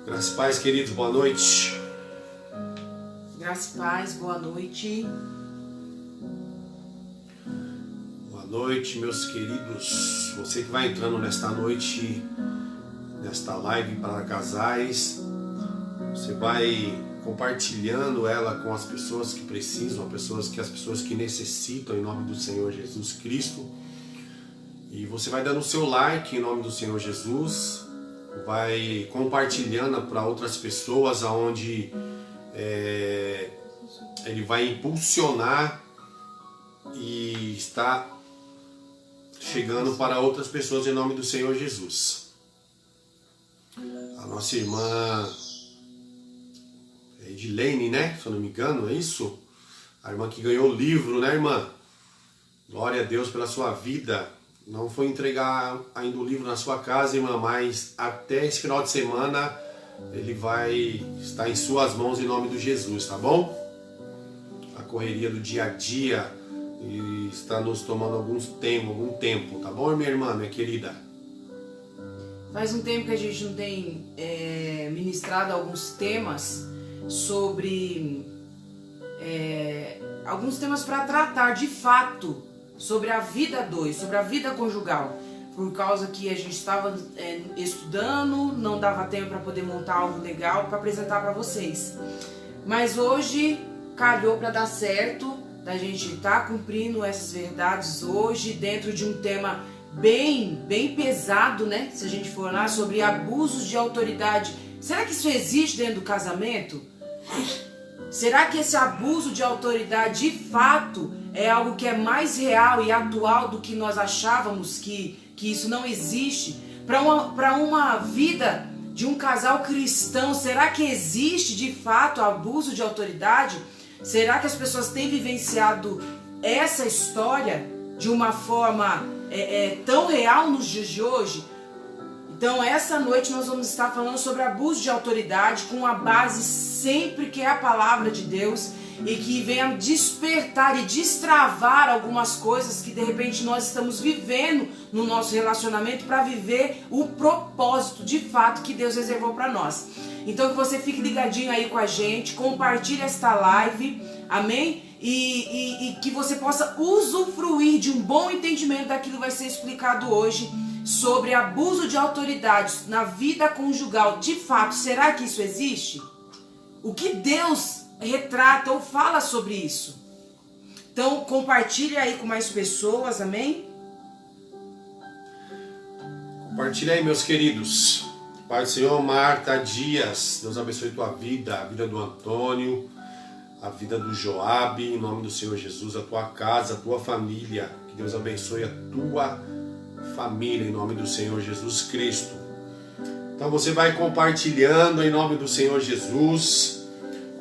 Graças e paz, queridos, boa noite. Graças e paz, boa noite. Boa noite, meus queridos. Você que vai entrando nesta noite, nesta live para casais, você vai compartilhando ela com as pessoas que precisam, as pessoas que necessitam, em nome do Senhor Jesus Cristo. E você vai dando o seu like em nome do Senhor Jesus, vai compartilhando para outras pessoas, aonde ele vai impulsionar e está chegando para outras pessoas em nome do Senhor Jesus. A nossa irmã Edilene, né? Se eu não me engano, é isso? A irmã que ganhou o livro, né, irmã? Glória a Deus pela sua vida. Não foi entregar ainda o livro na sua casa, irmã, mas até esse final de semana ele vai estar em suas mãos em nome de Jesus, tá bom? A correria do dia a dia está nos tomando algum tempo, tá bom, minha irmã, minha querida? Faz um tempo que a gente não tem ministrado alguns temas sobre alguns temas para tratar de fato sobre a vida a dois, sobre a vida conjugal, por causa que a gente estava estudando, não dava tempo para poder montar algo legal para apresentar para vocês. Mas hoje calhou para dar certo, da gente estar cumprindo essas verdades hoje dentro de um tema bem pesado, né? Se a gente for lá sobre abusos de autoridade, será que isso existe dentro do casamento? Será que esse abuso de autoridade de fato é algo que é mais real e atual do que nós achávamos que isso não existe? Para uma vida de um casal cristão, será que existe de fato abuso de autoridade? Será que as pessoas têm vivenciado essa história de uma forma tão real nos dias de hoje? Então essa noite nós vamos estar falando sobre abuso de autoridade com a base sempre que é a palavra de Deus e que venha despertar e destravar algumas coisas que de repente nós estamos vivendo no nosso relacionamento para viver o propósito de fato que Deus reservou para nós. Então que você fique ligadinho aí com a gente, compartilhe esta live, amém? E que você possa usufruir de um bom entendimento daquilo que vai ser explicado hoje sobre abuso de autoridade na vida conjugal. De fato, será que isso existe? O que Deus retrata ou fala sobre isso? Então compartilhe aí com mais pessoas, amém? Compartilhe aí, meus queridos. Pai do Senhor, Marta Dias, Deus abençoe tua vida, a vida do Antônio, a vida do Joabe, em nome do Senhor Jesus, a tua casa, a tua família. Que Deus abençoe a tua família, em nome do Senhor Jesus Cristo. Então você vai compartilhando em nome do Senhor Jesus.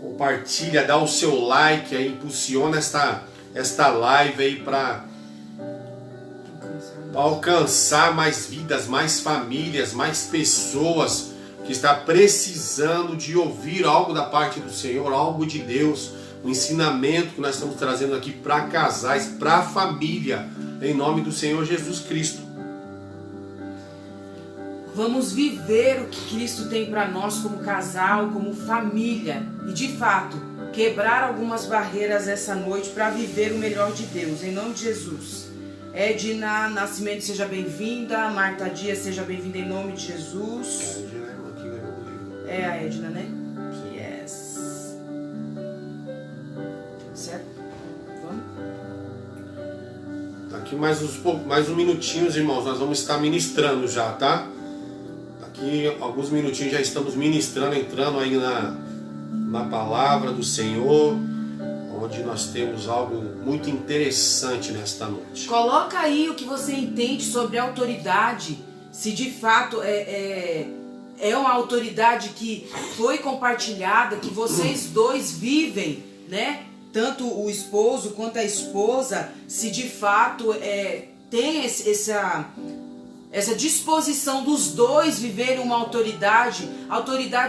Compartilha, dá o seu like aí, impulsiona esta live aí para alcançar mais vidas, mais famílias, mais pessoas que está precisando de ouvir algo da parte do Senhor, algo de Deus, um ensinamento que nós estamos trazendo aqui para casais, para família, em nome do Senhor Jesus Cristo. Vamos viver o que Cristo tem para nós como casal, como família. E de fato, quebrar algumas barreiras essa noite para viver o melhor de Deus. Em nome de Jesus. Edna Nascimento, seja bem-vinda. Marta Dias, seja bem-vinda em nome de Jesus. É a Edna, né? Sim. Yes. Certo? Vamos? Daqui mais uns minutinhos, irmãos, nós vamos estar ministrando já, tá? Daqui alguns minutinhos já estamos ministrando, entrando aí na palavra do Senhor, onde nós temos algo muito interessante nesta noite. Coloca aí o que você entende sobre autoridade, se de fato é uma autoridade que foi compartilhada, que vocês dois vivem, né? Tanto o esposo quanto a esposa, se de fato tem essa disposição dos dois viverem uma autoridade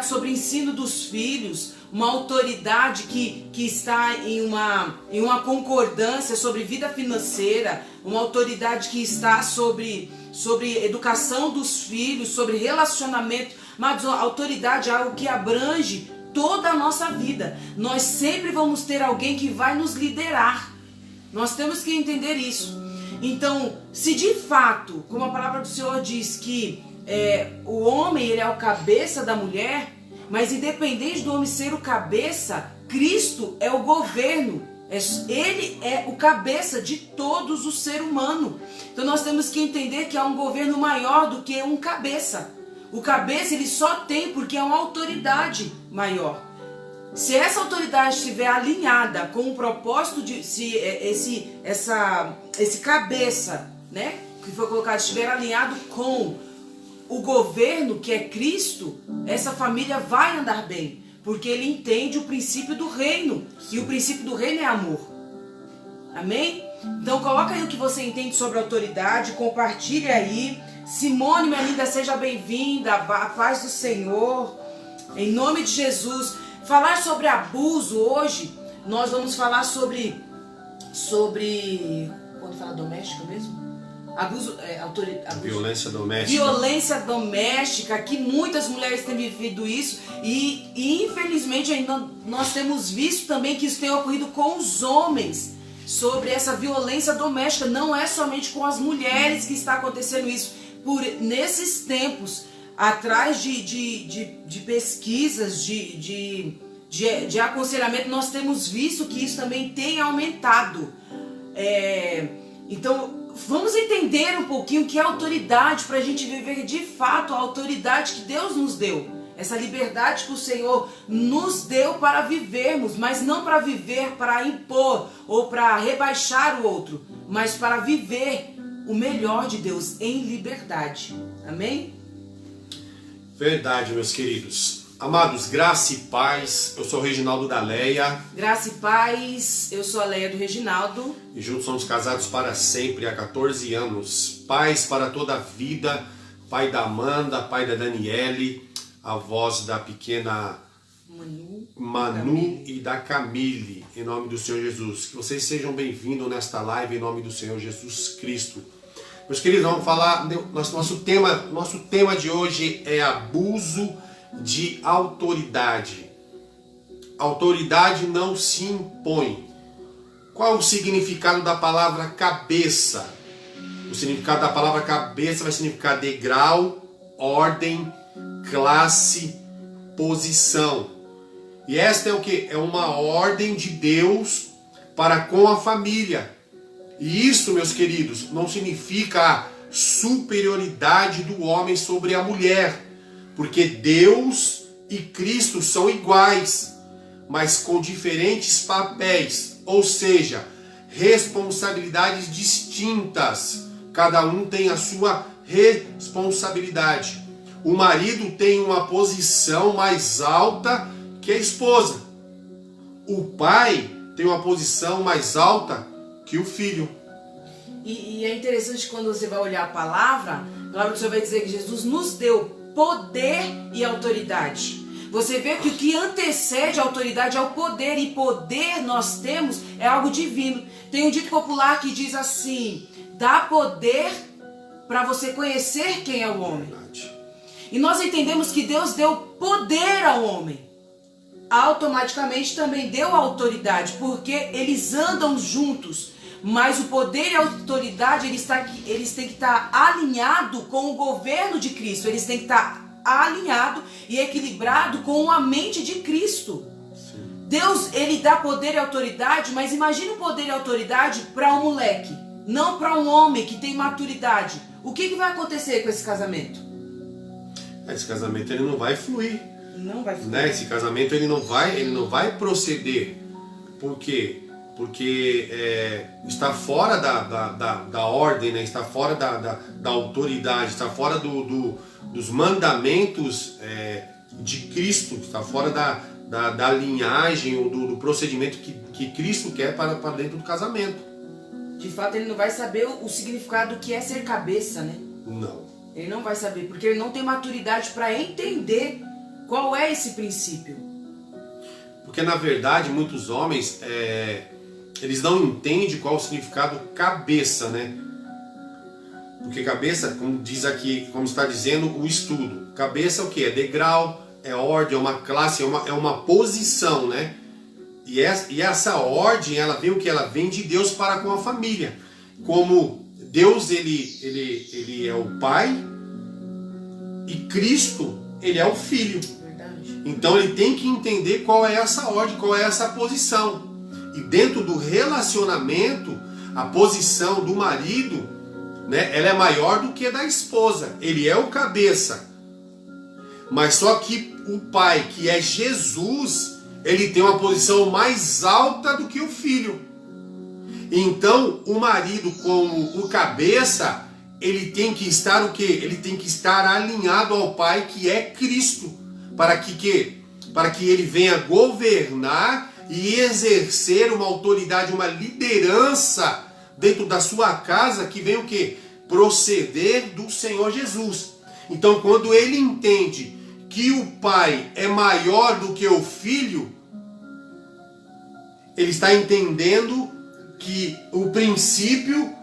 sobre o ensino dos filhos, uma autoridade que está em uma concordância sobre vida financeira, uma autoridade que está sobre sobre educação dos filhos, sobre relacionamento. Mas a autoridade é algo que abrange toda a nossa vida. Nós sempre vamos ter alguém que vai nos liderar. Nós temos que entender isso. Então, se de fato, como a palavra do Senhor diz que o homem ele é o cabeça da mulher, mas independente do homem ser o cabeça, Cristo é o governo. Ele é o cabeça de todos os seres humanos. Então nós temos que entender que há um governo maior do que um cabeça. O cabeça ele só tem porque é uma autoridade maior. Se essa autoridade estiver alinhada com o propósito de esse cabeça, né, que foi colocado, estiver alinhado com o governo que é Cristo, essa família vai andar bem. Porque ele entende o princípio do reino. E o princípio do reino é amor. Amém? Então coloca aí o que você entende sobre autoridade. Compartilhe aí. Simone, minha linda, seja bem-vinda. A paz do Senhor. Em nome de Jesus. Falar sobre abuso hoje. Nós vamos falar sobre... Quando fala doméstico mesmo? Abuso, violência doméstica. Violência doméstica, que muitas mulheres têm vivido isso e infelizmente ainda nós temos visto também que isso tem ocorrido com os homens, sobre essa violência doméstica. Não é somente com as mulheres que está acontecendo isso. Nesses tempos, atrás de pesquisas, de aconselhamento, nós temos visto que isso também tem aumentado. Então, vamos entender um pouquinho o que é autoridade para a gente viver de fato a autoridade que Deus nos deu. Essa liberdade que o Senhor nos deu para vivermos, mas não para viver para impor ou para rebaixar o outro, mas para viver o melhor de Deus em liberdade. Amém? Verdade, meus queridos. Amados, graça e paz. Eu sou o Reginaldo da Leia. Graça e paz. Eu sou a Leia do Reginaldo. E juntos somos casados para sempre há 14 anos. Pais para toda a vida. Pai da Amanda, pai da Daniele, avós da pequena Manu e da Camille. Em nome do Senhor Jesus. Que vocês sejam bem-vindos nesta live em nome do Senhor Jesus Cristo. Meus queridos, vamos falar. Nosso tema de hoje é abuso de autoridade. Autoridade não se impõe. Qual é o significado da palavra cabeça? O significado da palavra cabeça vai significar degrau, ordem, classe, posição. E esta é o que? É uma ordem de Deus para com a família. E isso, meus queridos, não significa a superioridade do homem sobre a mulher. Porque Deus e Cristo são iguais, mas com diferentes papéis, ou seja, responsabilidades distintas. Cada um tem a sua responsabilidade. O marido tem uma posição mais alta que a esposa. O pai tem uma posição mais alta que o filho. E é interessante quando você vai olhar a palavra do Senhor vai dizer que Jesus nos deu poder e autoridade. Você vê que o que antecede a autoridade é o poder, e poder nós temos é algo divino. Tem um dito popular que diz assim: dá poder para você conhecer quem é o homem. E nós entendemos que Deus deu poder ao homem. Automaticamente também deu autoridade, porque eles andam juntos. Mas o poder e a autoridade, eles têm que estar alinhados com o governo de Cristo. Eles têm que estar alinhados e equilibrados com a mente de Cristo. Sim. Deus, ele dá poder e autoridade, mas imagine o poder e autoridade para um moleque, não para um homem que tem maturidade. O que vai acontecer com esse casamento? Esse casamento ele não vai fluir. Não vai fluir. Né? Esse casamento ele não vai proceder. Por quê? Porque está fora da ordem, né? Está fora da autoridade, está fora dos mandamentos de Cristo, está fora da linhagem ou do procedimento que Cristo quer para dentro do casamento. De fato, ele não vai saber o significado do que é ser cabeça, né? Não. Ele não vai saber, porque ele não tem maturidade para entender qual é esse princípio. Porque, na verdade, muitos homens... eles não entendem qual é o significado cabeça, né? Porque cabeça, como diz aqui, como está dizendo o estudo, cabeça é o que? É degrau, é ordem, é uma classe, é uma posição, né? E essa ordem, ela vem o que? Ela vem de Deus para com a família. Como Deus, ele é o Pai e Cristo, ele é o Filho. Verdade. Então ele tem que entender qual é essa ordem, qual é essa posição. E dentro do relacionamento, a posição do marido, né, ela é maior do que a da esposa. Ele é o cabeça. Mas só que o pai, que é Jesus, ele tem uma posição mais alta do que o filho. Então, o marido como o cabeça, ele tem que estar o quê? Ele tem que estar alinhado ao pai, que é Cristo, para que ele venha governar e exercer uma autoridade, uma liderança dentro da sua casa, que vem o quê? Proceder do Senhor Jesus. Então, quando ele entende que o pai é maior do que o filho, ele está entendendo que o princípio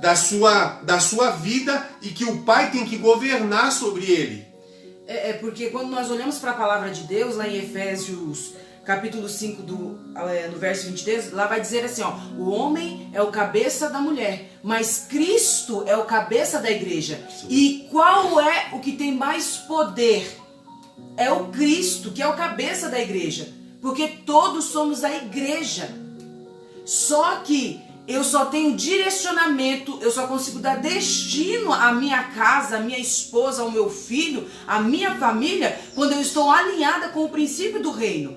da sua vida e que o pai tem que governar sobre ele. Porque quando nós olhamos para a palavra de Deus, lá em Efésios capítulo 5, no verso 23, lá vai dizer assim, ó, o homem é o cabeça da mulher, mas Cristo é o cabeça da igreja. Sim. E qual é o que tem mais poder? É o Cristo, que é o cabeça da igreja. Porque todos somos a igreja. Só que eu só tenho direcionamento, eu só consigo dar destino à minha casa, à minha esposa, ao meu filho, à minha família, quando eu estou alinhada com o princípio do reino.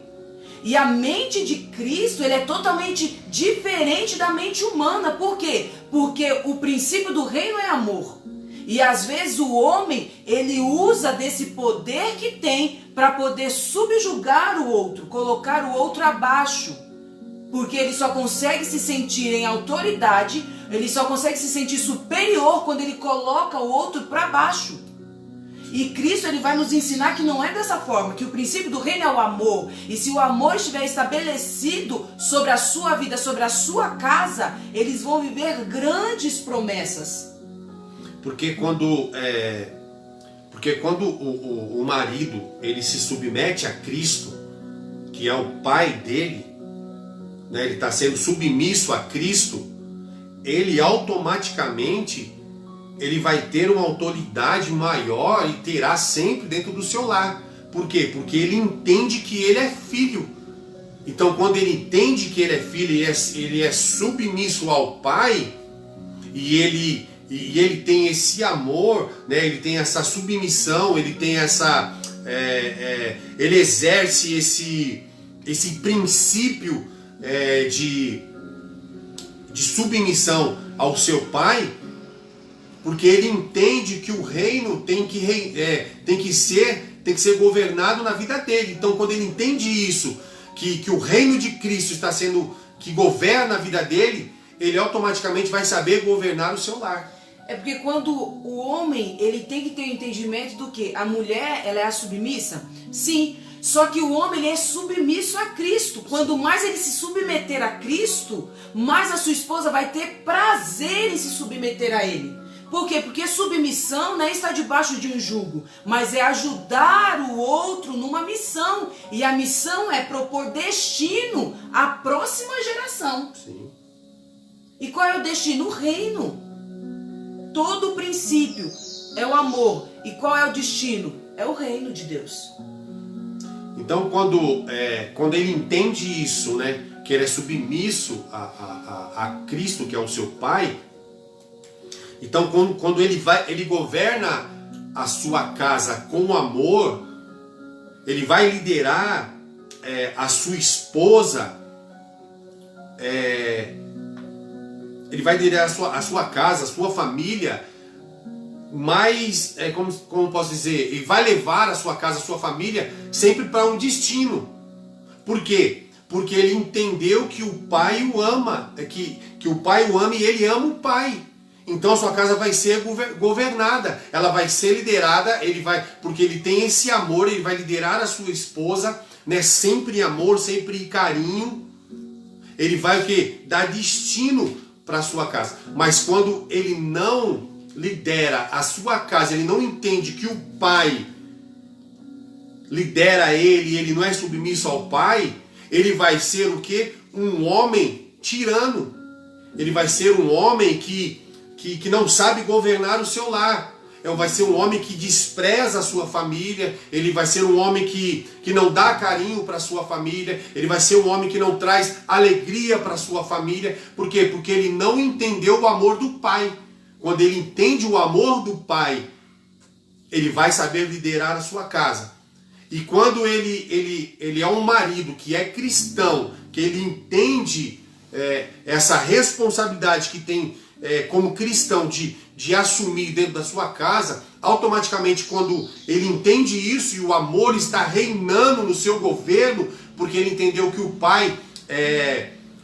E a mente de Cristo, ele é totalmente diferente da mente humana. Por quê? Porque o princípio do reino é amor. E às vezes o homem, ele usa desse poder que tem para poder subjugar o outro, colocar o outro abaixo. Porque ele só consegue se sentir em autoridade, ele só consegue se sentir superior quando ele coloca o outro para baixo. E Cristo, ele vai nos ensinar que não é dessa forma, que o princípio do reino é o amor. E se o amor estiver estabelecido sobre a sua vida, sobre a sua casa, eles vão viver grandes promessas. Porque quando o marido, ele se submete a Cristo, que é o pai dele, né, ele está sendo submisso a Cristo, ele automaticamente ele vai ter uma autoridade maior e terá sempre dentro do seu lar. Por quê? Porque ele entende que ele é filho. Então, quando ele entende que ele é filho, ele é submisso ao pai, e ele tem esse amor, né? Ele tem essa submissão, ele tem essa... ele exerce esse princípio de submissão ao seu pai, porque ele entende que o reino tem que ser governado na vida dele. Então, quando ele entende isso, que o reino de Cristo está sendo, que governa a vida dele, ele automaticamente vai saber governar o seu lar. É porque quando o homem, ele tem que ter o entendimento do que a mulher, ela é a submissa? Sim, só que o homem, ele é submisso a Cristo. Quando mais ele se submeter a Cristo, mais a sua esposa vai ter prazer em se submeter a ele. Por quê? Porque submissão não é estar debaixo de um jugo, mas é ajudar o outro numa missão. E a missão é propor destino à próxima geração. Sim. E qual é o destino? O reino. Todo o princípio é o amor. E qual é o destino? É o reino de Deus. Então, quando ele entende isso, né, que ele é submisso a Cristo, que é o seu pai, então quando ele governa a sua casa com amor, ele vai liderar a sua esposa, ele vai liderar a sua casa, a sua família, mas, como posso dizer, ele vai levar a sua casa, a sua família, sempre para um destino. Por quê? Porque ele entendeu que o pai o ama, que o pai o ama e ele ama o pai. Então a sua casa vai ser governada, ela vai ser liderada, porque ele tem esse amor, ele vai liderar a sua esposa, né, sempre em amor, sempre em carinho. Ele vai o quê? Dar destino para a sua casa. Mas quando ele não lidera a sua casa, ele não entende que o pai lidera ele não é submisso ao pai, ele vai ser o quê? Um homem tirano. Ele vai ser um homem que não sabe governar o seu lar. Vai ser um homem que despreza a sua família. Ele vai ser um homem que não dá carinho para a sua família. Ele vai ser um homem que não traz alegria para a sua família. Por quê? Porque ele não entendeu o amor do pai. Quando ele entende o amor do pai, ele vai saber liderar a sua casa. E quando ele é um marido que é cristão, que ele entende essa responsabilidade que tem como cristão de assumir dentro da sua casa, automaticamente quando ele entende isso e o amor está reinando no seu governo, porque ele entendeu que o pai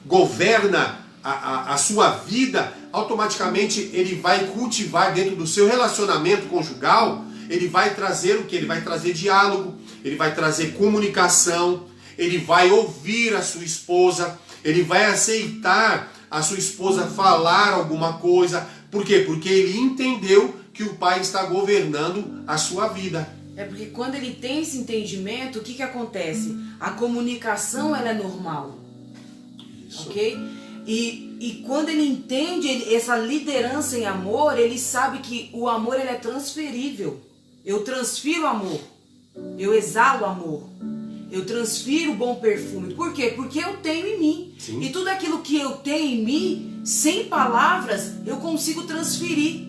governa a sua vida, automaticamente ele vai cultivar dentro do seu relacionamento conjugal, ele vai trazer o que? Ele vai trazer diálogo, ele vai trazer comunicação, ele vai ouvir a sua esposa, ele vai aceitar a sua esposa falar alguma coisa. Por quê? Porque ele entendeu que o pai está governando a sua vida. Porque quando ele tem esse entendimento, o que acontece? A comunicação ela é normal. Isso. Ok? E quando ele entende essa liderança em amor, ele sabe que o amor ele é transferível. Eu transfiro amor. Eu exalo amor. Eu transfiro bom perfume. Por quê? Porque eu tenho em mim. Sim. E tudo aquilo que eu tenho em mim, sem palavras, eu consigo transferir.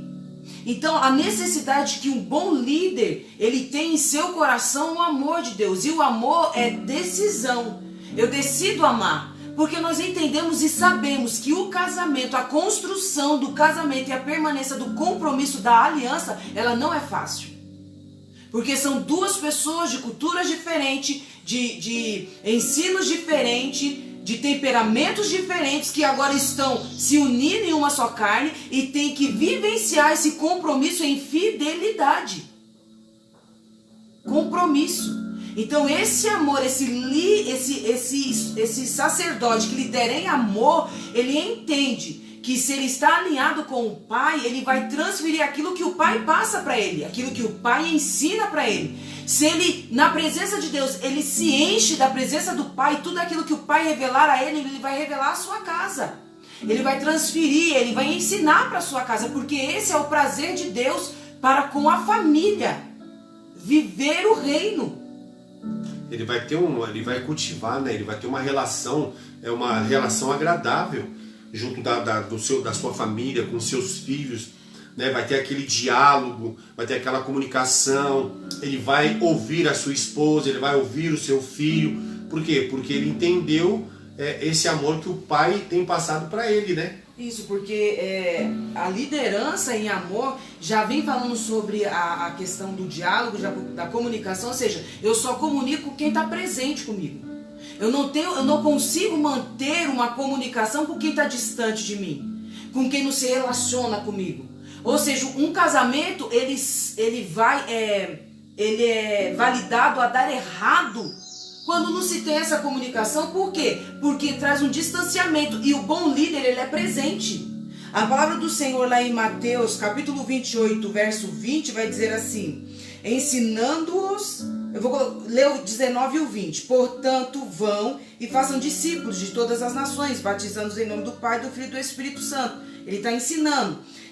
Então, a necessidade que um bom líder, ele tem em seu coração o amor de Deus. E o amor é decisão. Eu decido amar. Porque nós entendemos e sabemos que o casamento, a construção do casamento e a permanência do compromisso da aliança, ela não é fácil. Porque são duas pessoas de culturas diferentes, de ensinos diferentes, de temperamentos diferentes que agora estão se unindo em uma só carne e tem que vivenciar esse compromisso em fidelidade. Compromisso. Então esse amor, esse sacerdote que lidera em amor, ele entende que se ele está alinhado com o pai, ele vai transferir aquilo que o pai passa para ele, aquilo que o pai ensina para ele. Se ele, na presença de Deus, ele se enche da presença do pai, tudo aquilo que o pai revelar a ele vai revelar a sua casa. Ele vai transferir, ele vai ensinar para a sua casa, porque esse é o prazer de Deus para com a família, viver o reino. Ele vai cultivar, né? Ele vai ter uma relação agradável junto da sua família, com seus filhos, né? Vai ter aquele diálogo, vai ter aquela comunicação, ele vai ouvir a sua esposa, ele vai ouvir o seu filho. Por quê? Porque ele entendeu esse amor que o pai tem passado para ele, né? Isso, porque a liderança em amor já vem falando sobre a questão do diálogo, da comunicação, ou seja, eu só comunico quem está presente comigo. Eu não consigo manter uma comunicação com quem está distante de mim, com quem não se relaciona comigo. Ou seja, um casamento ele é validado a dar errado quando não se tem essa comunicação. Por quê? Porque traz um distanciamento e o bom líder ele é presente. A palavra do Senhor lá em Mateus capítulo 28, verso 20 vai dizer assim: ensinando-os, eu vou ler o 19 e o 20. Portanto, vão e façam discípulos de todas as nações, batizando-os em nome do Pai, do Filho e do Espírito Santo. Ele está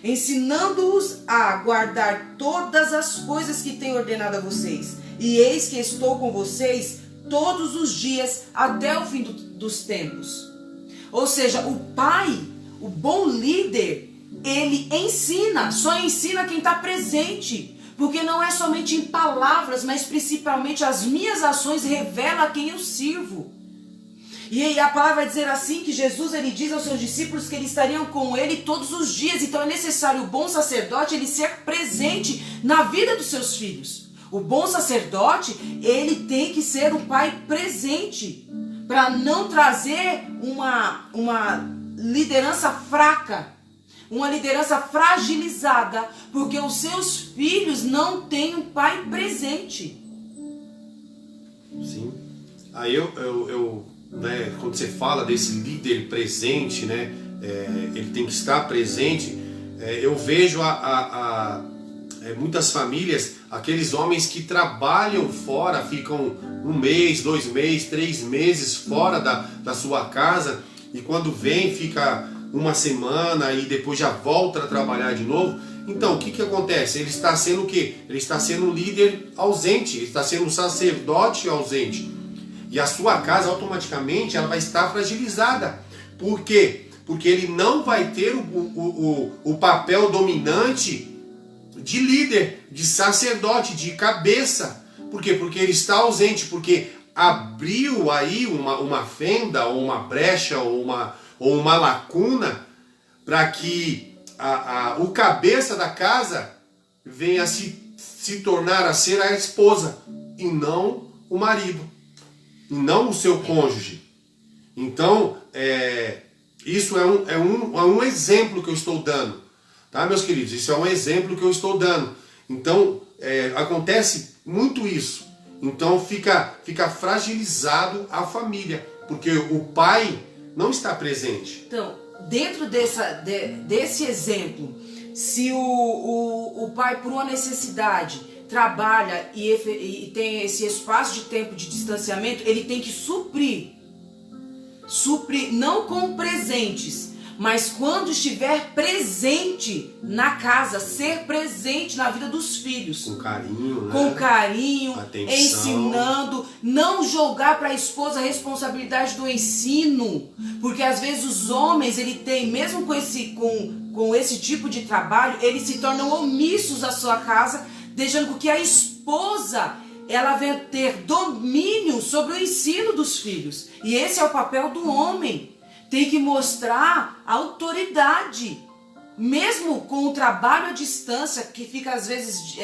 ensinando-os a guardar todas as coisas que tenho ordenado a vocês. E eis que estou com vocês todos os dias até o fim dos tempos. Ou seja, o pai, o bom líder, ele ensina, só ensina quem está presente. Porque não é somente em palavras, mas principalmente as minhas ações revelam a quem eu sirvo. E aí a palavra vai dizer assim, que Jesus ele diz aos seus discípulos que eles estariam com ele todos os dias. Então é necessário o bom sacerdote ele ser presente na vida dos seus filhos. O bom sacerdote, ele tem que ser um pai presente, para não trazer uma liderança fraca, uma liderança fragilizada, porque os seus filhos não têm um pai presente. Sim. Aí né, quando você fala desse líder presente, né, ele tem que estar presente, Eu vejo muitas famílias, aqueles homens que trabalham fora, ficam 1 mês, 2 meses, 3 meses fora da sua casa, e quando vem fica 1 semana e depois já volta a trabalhar de novo. Então o que acontece? Ele está sendo o quê? Ele está sendo um líder ausente, ele está sendo um sacerdote ausente. E a sua casa automaticamente ela vai estar fragilizada. Por quê? Porque ele não vai ter o papel dominante de líder, de sacerdote, de cabeça. Por quê? Porque ele está ausente, porque abriu aí uma fenda, ou uma brecha, ou uma lacuna, para que o cabeça da casa venha a se tornar a ser a esposa, e não o marido, e não o seu cônjuge. Então, isso é um exemplo que eu estou dando, tá, meus queridos? Isso é um exemplo que eu estou dando. Então, acontece muito isso. Então, fica fragilizado a família, porque o pai não está presente. Então, dentro desse exemplo, se o pai, por uma necessidade, trabalha e tem esse espaço de tempo de distanciamento, ele tem que suprir não com presentes, mas quando estiver presente na casa, ser presente na vida dos filhos. Com carinho, né? Com carinho, atenção. Ensinando, não jogar para a esposa a responsabilidade do ensino, porque às vezes os homens, ele tem, mesmo com esse tipo de trabalho, eles se tornam omissos à sua casa, deixando que a esposa ela venha ter domínio sobre o ensino dos filhos. E esse é o papel do homem. Tem que mostrar autoridade. Mesmo com o trabalho à distância, que fica às vezes,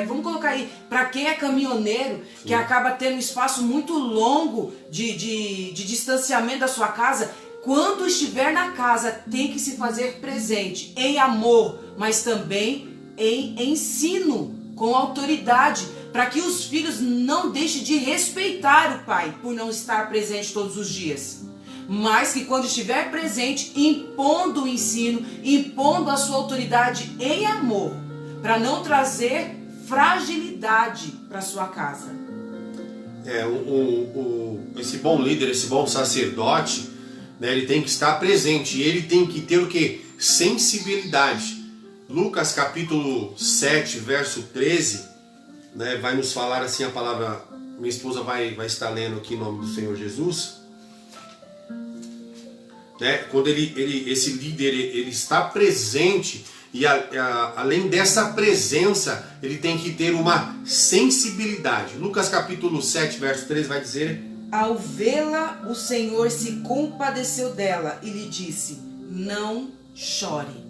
vamos colocar aí, para quem é caminhoneiro, sim, que acaba tendo um espaço muito longo de distanciamento da sua casa, quando estiver na casa tem que se fazer presente em amor, mas também em ensino, com autoridade, para que os filhos não deixem de respeitar o pai por não estar presente todos os dias. Mas que quando estiver presente, impondo o ensino, impondo a sua autoridade em amor, para não trazer fragilidade para sua casa. Esse bom líder, esse bom sacerdote, né, ele tem que estar presente, e ele tem que ter o quê? Sensibilidade. Lucas capítulo 7, verso 13, né, vai nos falar assim a palavra, minha esposa vai estar lendo aqui em nome do Senhor Jesus, né, quando esse líder ele está presente, e além dessa presença, ele tem que ter uma sensibilidade. Lucas capítulo 7, verso 13 vai dizer: ao vê-la, o Senhor se compadeceu dela e lhe disse: não chore.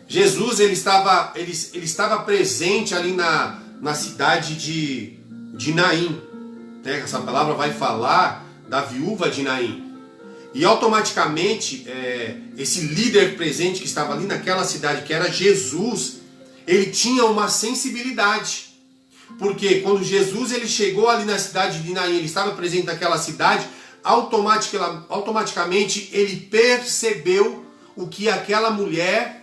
Jesus ele estava presente ali na cidade de Naim, né? Essa palavra vai falar da viúva de Naim. E automaticamente esse líder presente que estava ali naquela cidade, que era Jesus, ele tinha uma sensibilidade. Porque quando Jesus ele chegou ali na cidade de Naim, ele estava presente naquela cidade, automaticamente ele percebeu o que aquela mulher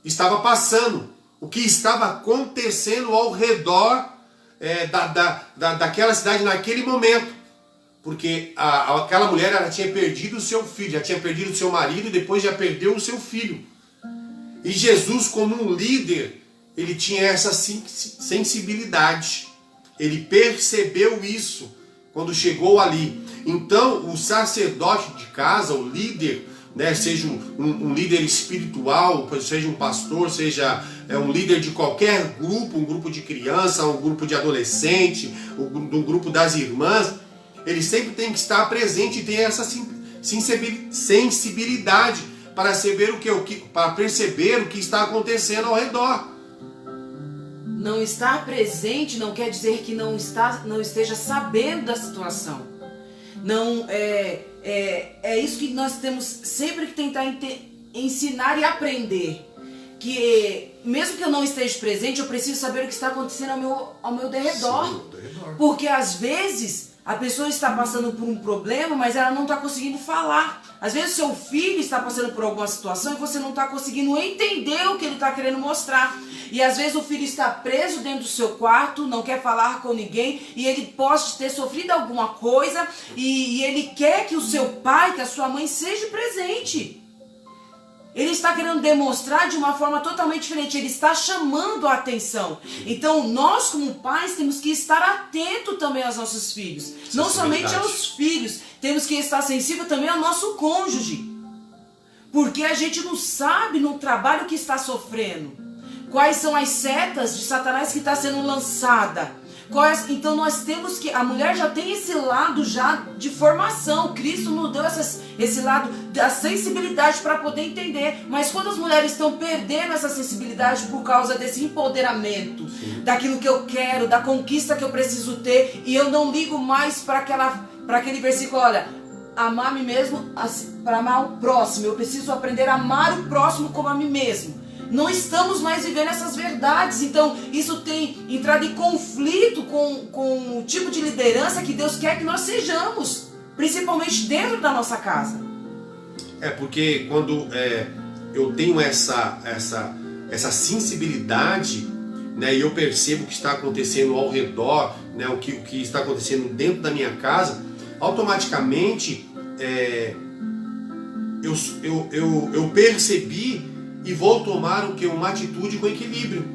estava passando, o que estava acontecendo ao redor daquela cidade naquele momento. Porque aquela mulher ela tinha perdido o seu filho, já tinha perdido o seu marido e depois já perdeu o seu filho. E Jesus, como um líder, ele tinha essa sensibilidade. Ele percebeu isso quando chegou ali. Então, o sacerdote de casa, o líder, né, seja um líder espiritual, seja um pastor, seja um líder de qualquer grupo, um grupo de criança, um grupo de adolescente, um grupo das irmãs, ele sempre tem que estar presente e ter essa sensibilidade para perceber o que está acontecendo ao redor. Não estar presente não quer dizer que não esteja sabendo da situação. Não é isso que nós temos sempre que tentar ensinar e aprender. Que mesmo que eu não esteja presente, eu preciso saber o que está acontecendo ao meu derredor. Sim, ao derredor. Porque às vezes A pessoa está passando por um problema, mas ela não está conseguindo falar. Às vezes seu filho está passando por alguma situação e você não está conseguindo entender o que ele está querendo mostrar. E às vezes o filho está preso dentro do seu quarto, não quer falar com ninguém, e ele pode ter sofrido alguma coisa, e ele quer que o seu pai, que a sua mãe seja presente. Ele está querendo demonstrar de uma forma totalmente diferente. Ele está chamando a atenção. Então, nós como pais temos que estar atentos também aos nossos filhos. Não somente aos filhos. Temos que estar sensível também ao nosso cônjuge. Porque a gente não sabe no trabalho que está sofrendo. Quais são as setas de Satanás que está sendo lançada. Então nós temos que, a mulher já tem esse lado já de formação, Cristo nos deu esse lado da sensibilidade para poder entender, mas quando as mulheres estão perdendo essa sensibilidade por causa desse empoderamento, daquilo que eu quero, da conquista que eu preciso ter, e eu não ligo mais para aquele versículo, olha, amar a mim mesmo para amar o próximo, eu preciso aprender a amar o próximo como a mim mesmo. Não estamos mais vivendo essas verdades. Então isso tem entrado em conflito com o tipo de liderança que Deus quer que nós sejamos, principalmente dentro da nossa casa. Porque quando eu tenho essa sensibilidade, né, e eu percebo o que está acontecendo ao redor, né, o que está acontecendo dentro da minha casa, automaticamente eu percebi e vou tomar uma atitude com equilíbrio.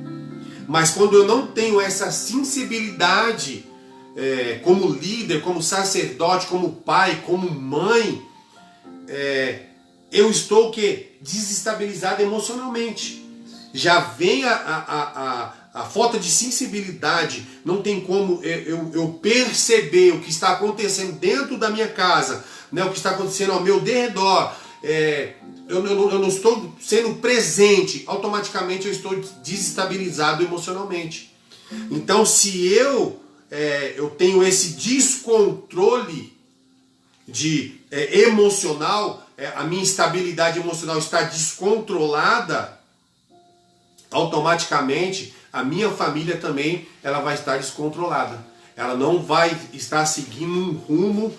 Mas quando eu não tenho essa sensibilidade como líder, como sacerdote, como pai, como mãe, eu estou desestabilizado emocionalmente. Já vem a falta de sensibilidade, não tem como eu perceber o que está acontecendo dentro da minha casa, né, o que está acontecendo ao meu derredor. Eu não estou sendo presente, automaticamente eu estou desestabilizado emocionalmente. Então, se eu tenho esse descontrole emocional, a minha estabilidade emocional está descontrolada, automaticamente a minha família também ela vai estar descontrolada. Ela não vai estar seguindo um rumo,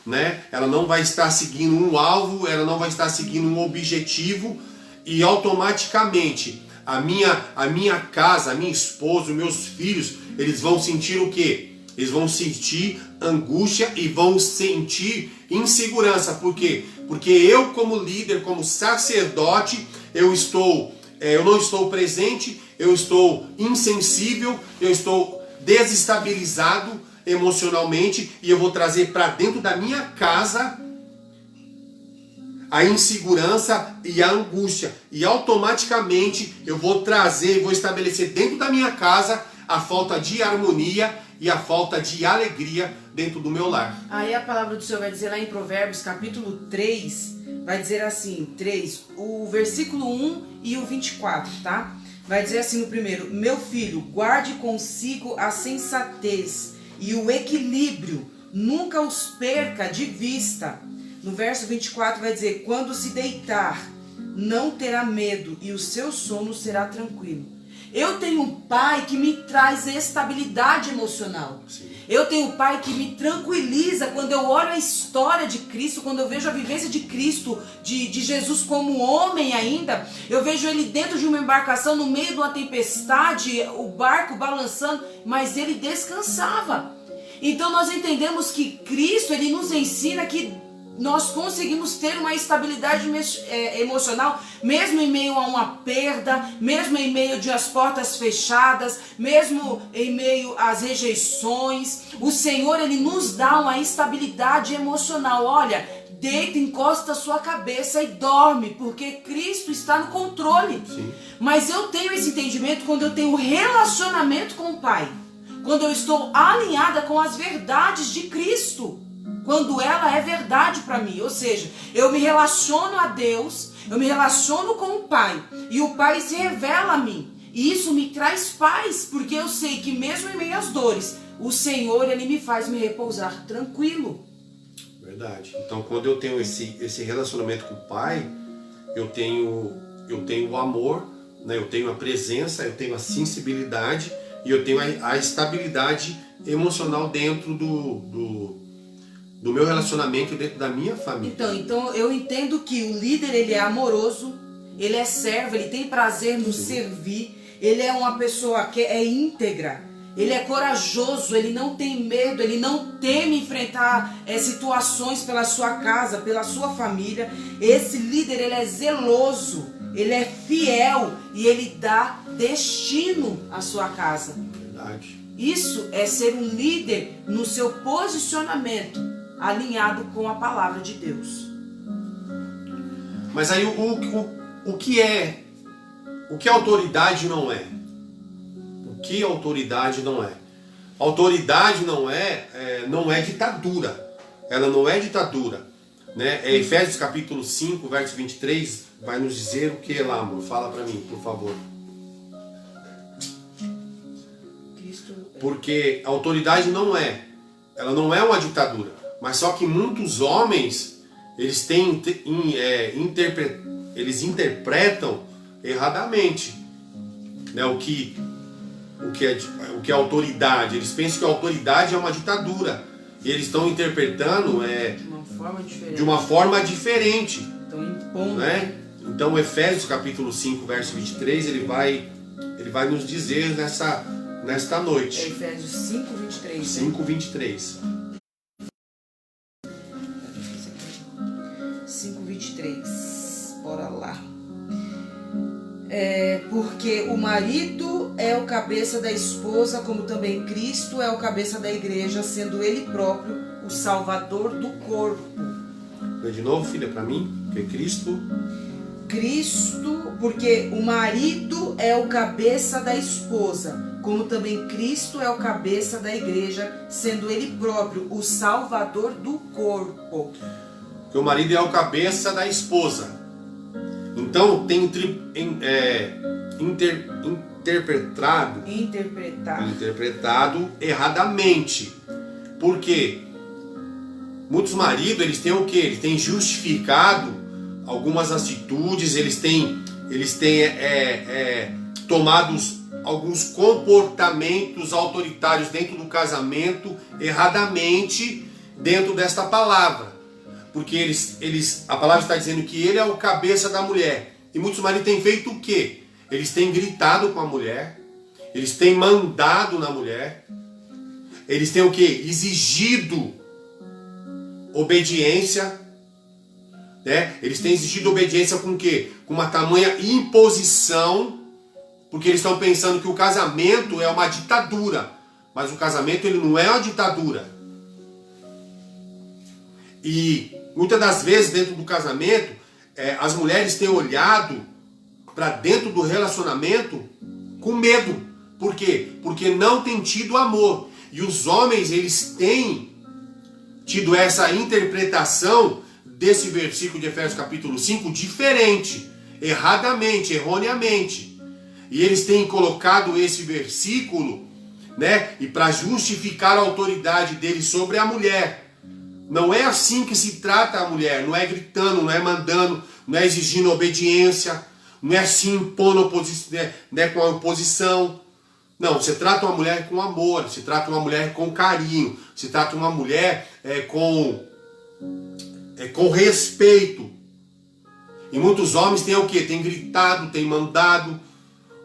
né? Ela não vai estar seguindo um alvo, ela não vai estar seguindo um objetivo, e automaticamente a minha casa, a minha esposa, os meus filhos, eles vão sentir o quê? Eles vão sentir angústia e vão sentir insegurança. Por quê? Porque eu, como líder, como sacerdote, eu não estou presente, eu estou insensível, eu estou desestabilizado emocionalmente, e eu vou trazer para dentro da minha casa a insegurança e a angústia, e automaticamente eu vou trazer, vou estabelecer dentro da minha casa a falta de harmonia e a falta de alegria dentro do meu lar. Aí a palavra do Senhor vai dizer lá em Provérbios capítulo 3, vai dizer assim, o versículo 1 e o 24, tá? Vai dizer assim no primeiro: meu filho, guarde consigo a sensatez e o equilíbrio, nunca os perca de vista. No verso 24 vai dizer: quando se deitar, não terá medo, e o seu sono será tranquilo. Eu tenho um pai que me traz estabilidade emocional. Sim. Eu tenho um pai que me tranquiliza quando eu olho a história de Cristo, quando eu vejo a vivência de Cristo, de Jesus como homem ainda. Eu vejo ele dentro de uma embarcação, no meio de uma tempestade, o barco balançando, mas ele descansava. Então nós entendemos que Cristo, ele nos ensina que nós conseguimos ter uma estabilidade emocional, mesmo em meio a uma perda, mesmo em meio de as portas fechadas, mesmo em meio às rejeições. O Senhor, ele nos dá uma estabilidade emocional. Olha, deita, encosta a sua cabeça e dorme, porque Cristo está no controle. Sim. Mas eu tenho esse entendimento quando eu tenho um relacionamento com o Pai, quando eu estou alinhada com as verdades de Cristo, quando ela é verdade para mim. Ou seja, eu me relaciono a Deus, eu me relaciono com o Pai, e o Pai se revela a mim, e isso me traz paz, porque eu sei que mesmo em meio às dores, o Senhor, ele me faz me repousar tranquilo. Verdade. Então, quando eu tenho esse relacionamento com o Pai, eu tenho o amor, né? Eu tenho a presença, eu tenho a sensibilidade, e eu tenho a estabilidade emocional dentro do meu relacionamento dentro da minha família. Então eu entendo que o líder, ele é amoroso, ele é servo, ele tem prazer no servir, ele é uma pessoa que é íntegra, ele é corajoso, ele não tem medo, ele não teme enfrentar situações pela sua casa, pela sua família. Esse líder, ele é zeloso, ele é fiel e ele dá destino à sua casa. Verdade. Isso é ser um líder no seu posicionamento, alinhado com a palavra de Deus. Mas aí o que autoridade não é? O que autoridade não é? Autoridade não é ditadura. Ela não é ditadura, né? Efésios capítulo 5, verso 23 vai nos dizer o que lá, amor? Fala para mim, por favor. Porque a autoridade ela não é uma ditadura, mas só que muitos homens eles interpretam erradamente, né, o que é autoridade. Eles pensam que a autoridade é uma ditadura e eles estão interpretando de uma forma diferente. Estão impondo, né? Então Efésios capítulo 5, verso 23, ele vai nos dizer nesta noite. É Efésios 5, 23. 5, 23. 5, 23. Bora lá. Porque o marido é o cabeça da esposa, como também Cristo é o cabeça da igreja, sendo ele próprio o salvador do corpo. Lê de novo, filha, para mim. Que Cristo, porque o marido é o cabeça da esposa, como também Cristo é o cabeça da igreja, sendo ele próprio o salvador do corpo. Que o marido é o cabeça da esposa. Então tem interpretado erradamente. Por quê? Muitos maridos, eles têm o quê? Eles têm justificado algumas atitudes, eles têm tomado alguns comportamentos autoritários dentro do casamento erradamente dentro desta palavra. Porque a palavra está dizendo que ele é o cabeça da mulher. E muitos maridos têm feito o quê? Eles têm gritado com a mulher, eles têm mandado na mulher, eles têm o quê? Exigido obediência, né? Eles têm exigido obediência com o quê? Com uma tamanha imposição, porque eles estão pensando que o casamento é uma ditadura. Mas o casamento, ele não é uma ditadura. E muitas das vezes dentro do casamento, as mulheres têm olhado para dentro do relacionamento com medo. Por quê? Porque não tem tido amor. E os homens, eles têm tido essa interpretação desse versículo de Efésios capítulo 5 diferente, erradamente, erroneamente. E eles têm colocado esse versículo, né, e para justificar a autoridade deles sobre a mulher. Não é assim que se trata a mulher, não é gritando, não é mandando, não é exigindo obediência, não é assim impondo né, com a oposição. Não, você trata uma mulher com amor, você trata uma mulher com carinho, você trata uma mulher com respeito. E muitos homens têm o quê? Tem gritado, tem mandado,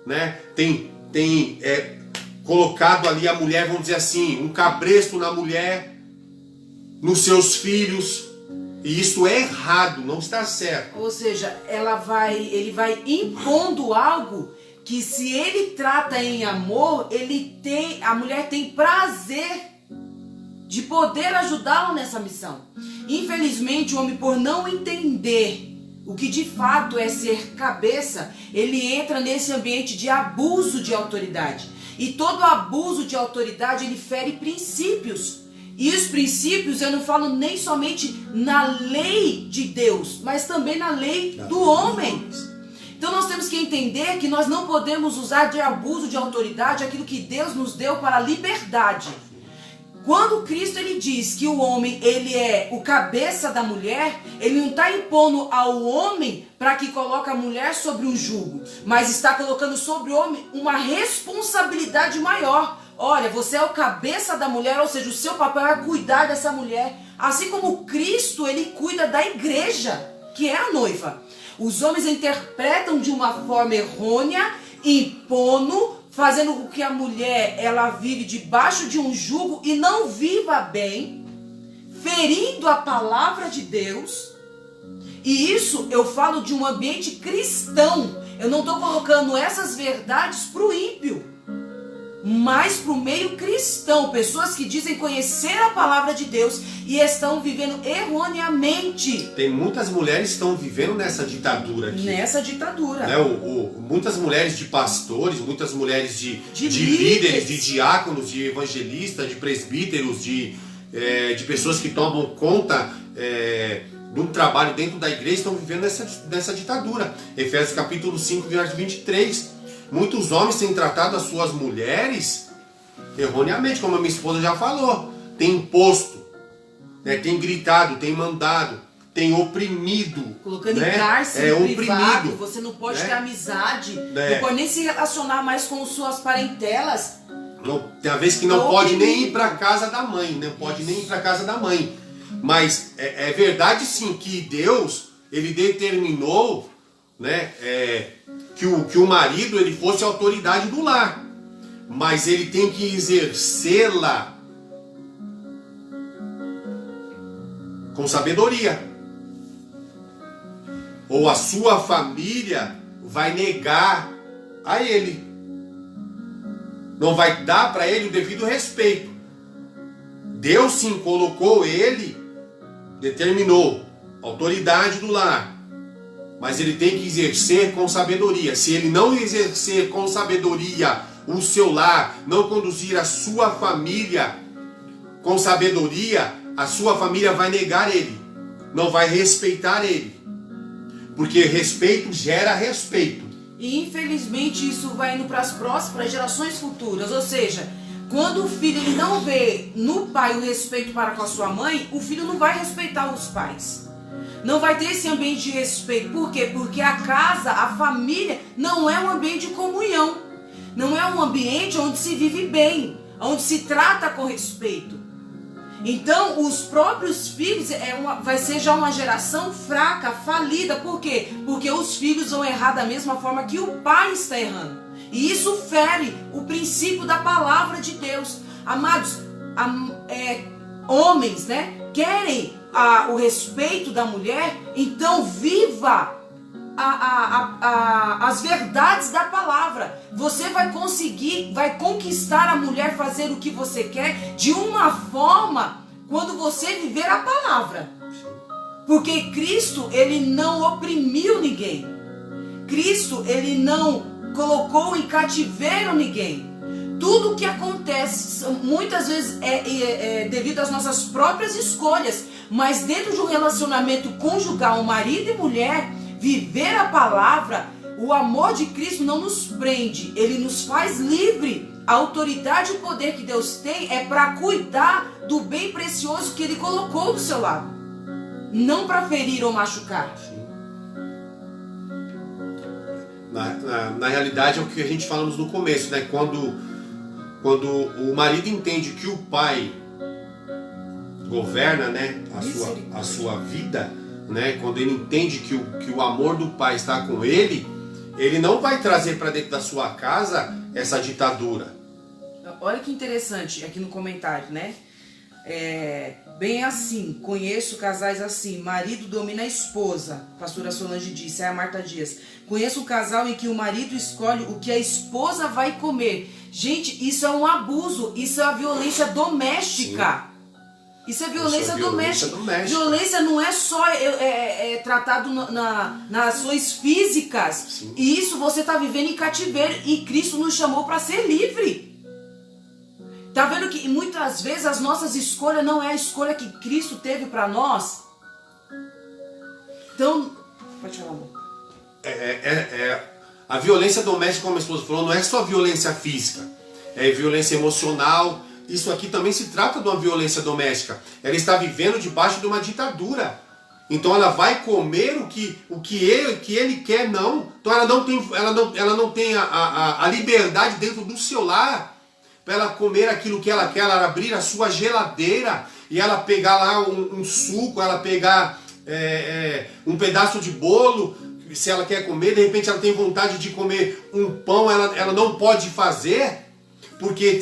né? Tem colocado ali a mulher, vamos dizer assim, um cabresto na mulher, nos seus filhos. E isso é errado, não está certo. Ou seja, ele vai impondo algo que, se ele trata em amor, a mulher tem prazer de poder ajudá-lo nessa missão. Infelizmente, o homem, por não entender o que de fato é ser cabeça, ele entra nesse ambiente de abuso de autoridade. E todo abuso de autoridade, ele fere princípios. E os princípios, eu não falo nem somente na lei de Deus, mas também na lei do homem. Então nós temos que entender que nós não podemos usar de abuso de autoridade aquilo que Deus nos deu para a liberdade. Quando Cristo ele diz que o homem ele é o cabeça da mulher, ele não está impondo ao homem para que coloque a mulher sobre um jugo, mas está colocando sobre o homem uma responsabilidade maior. olha, você é o cabeça da mulher, ou seja, o seu papel é cuidar dessa mulher. Assim como Cristo, ele cuida da igreja, que é a noiva. Os homens interpretam de uma forma errônea, impondo, fazendo com que a mulher, ela vive debaixo de um jugo e não viva bem, ferindo a palavra de Deus. E isso eu falo de um ambiente cristão. Eu não estou colocando essas verdades para o ímpio, mas para o meio cristão. Pessoas que dizem conhecer a palavra de Deus e estão vivendo erroneamente. Tem muitas mulheres que estão vivendo nessa ditadura aqui. Nessa ditadura. Né? Muitas mulheres de pastores, muitas mulheres de líderes, de diáconos, de evangelistas, de presbíteros, de pessoas que tomam conta de um trabalho dentro da igreja, estão vivendo nessa ditadura. Efésios capítulo 5, verso 23. Muitos homens têm tratado as suas mulheres erroneamente, como a minha esposa já falou. Tem imposto, né? Tem gritado, tem mandado, tem oprimido. Colocando né? em cárcere privado, oprimido, você não pode né? ter amizade, não pode nem se relacionar mais com suas parentelas. Não, tem a vez que não pode nem ir para casa da mãe, não pode nem ir para casa da mãe. Mas é verdade sim que Deus, ele determinou, né, que o marido ele fosse a autoridade do lar, mas ele tem que exercê-la com sabedoria, ou a sua família vai negar a ele, não vai dar para ele o devido respeito. Deus sim colocou ele, determinou autoridade do lar, mas ele tem que exercer com sabedoria. Se ele não exercer com sabedoria o seu lar, não conduzir a sua família com sabedoria, a sua família vai negar ele, não vai respeitar ele, porque respeito gera respeito. E infelizmente isso vai indo para as gerações futuras, ou seja, quando o filho ele não vê no pai o respeito para com a sua mãe, o filho não vai respeitar os pais. Não vai ter esse ambiente de respeito. Por quê? Porque a casa, a família, não é um ambiente de comunhão. Não é um ambiente onde se vive bem, onde se trata com respeito. Então, os próprios filhos vai ser já uma geração fraca, falida. Por quê? Porque os filhos vão errar da mesma forma que o pai está errando. E isso fere o princípio da palavra de Deus. Amados, homens, né, querem o respeito da mulher, então viva as verdades da palavra. Você vai conquistar a mulher, fazer o que você quer de uma forma quando você viver a palavra. Porque Cristo, ele não oprimiu ninguém. Cristo, ele não colocou em cativeiro ninguém. Tudo o que acontece muitas vezes é devido às nossas próprias escolhas, mas dentro de um relacionamento conjugal, marido e mulher, viver a palavra, o amor de Cristo não nos prende, ele nos faz livre. A autoridade e o poder que Deus tem é para cuidar do bem precioso que ele colocou do seu lado, não para ferir ou machucar. Na realidade é o que a gente falamos no começo, né? Quando o marido entende que o pai governa, né, a sua vida, né? Quando ele entende que o amor do pai está com ele, ele não vai trazer para dentro da sua casa essa ditadura. Olha que interessante aqui no comentário, né? Bem assim, conheço casais assim, marido domina a esposa, pastora Solange disse, a Marta Dias. Conheço um casal em que o marido escolhe o que a esposa vai comer. Gente, isso é um abuso, isso é a violência doméstica. Sim. Isso é violência doméstica. Violência não é só tratado nas ações físicas. Sim. E isso você está vivendo em cativeiro e Cristo nos chamou para ser livre. Tá vendo que muitas vezes as nossas escolhas não é a escolha que Cristo teve para nós? Então, pode falar, amor. A violência doméstica, como a esposa falou, não é só violência física, é violência emocional. Isso aqui também se trata de uma violência doméstica. Ela está vivendo debaixo de uma ditadura. Então ela vai comer o que ele quer, não. Então ela não tem a liberdade dentro do seu lar para ela comer aquilo que ela quer, ela abrir a sua geladeira e ela pegar lá um suco, ela pegar um pedaço de bolo, se ela quer comer, de repente ela tem vontade de comer um pão, ela não pode fazer, porque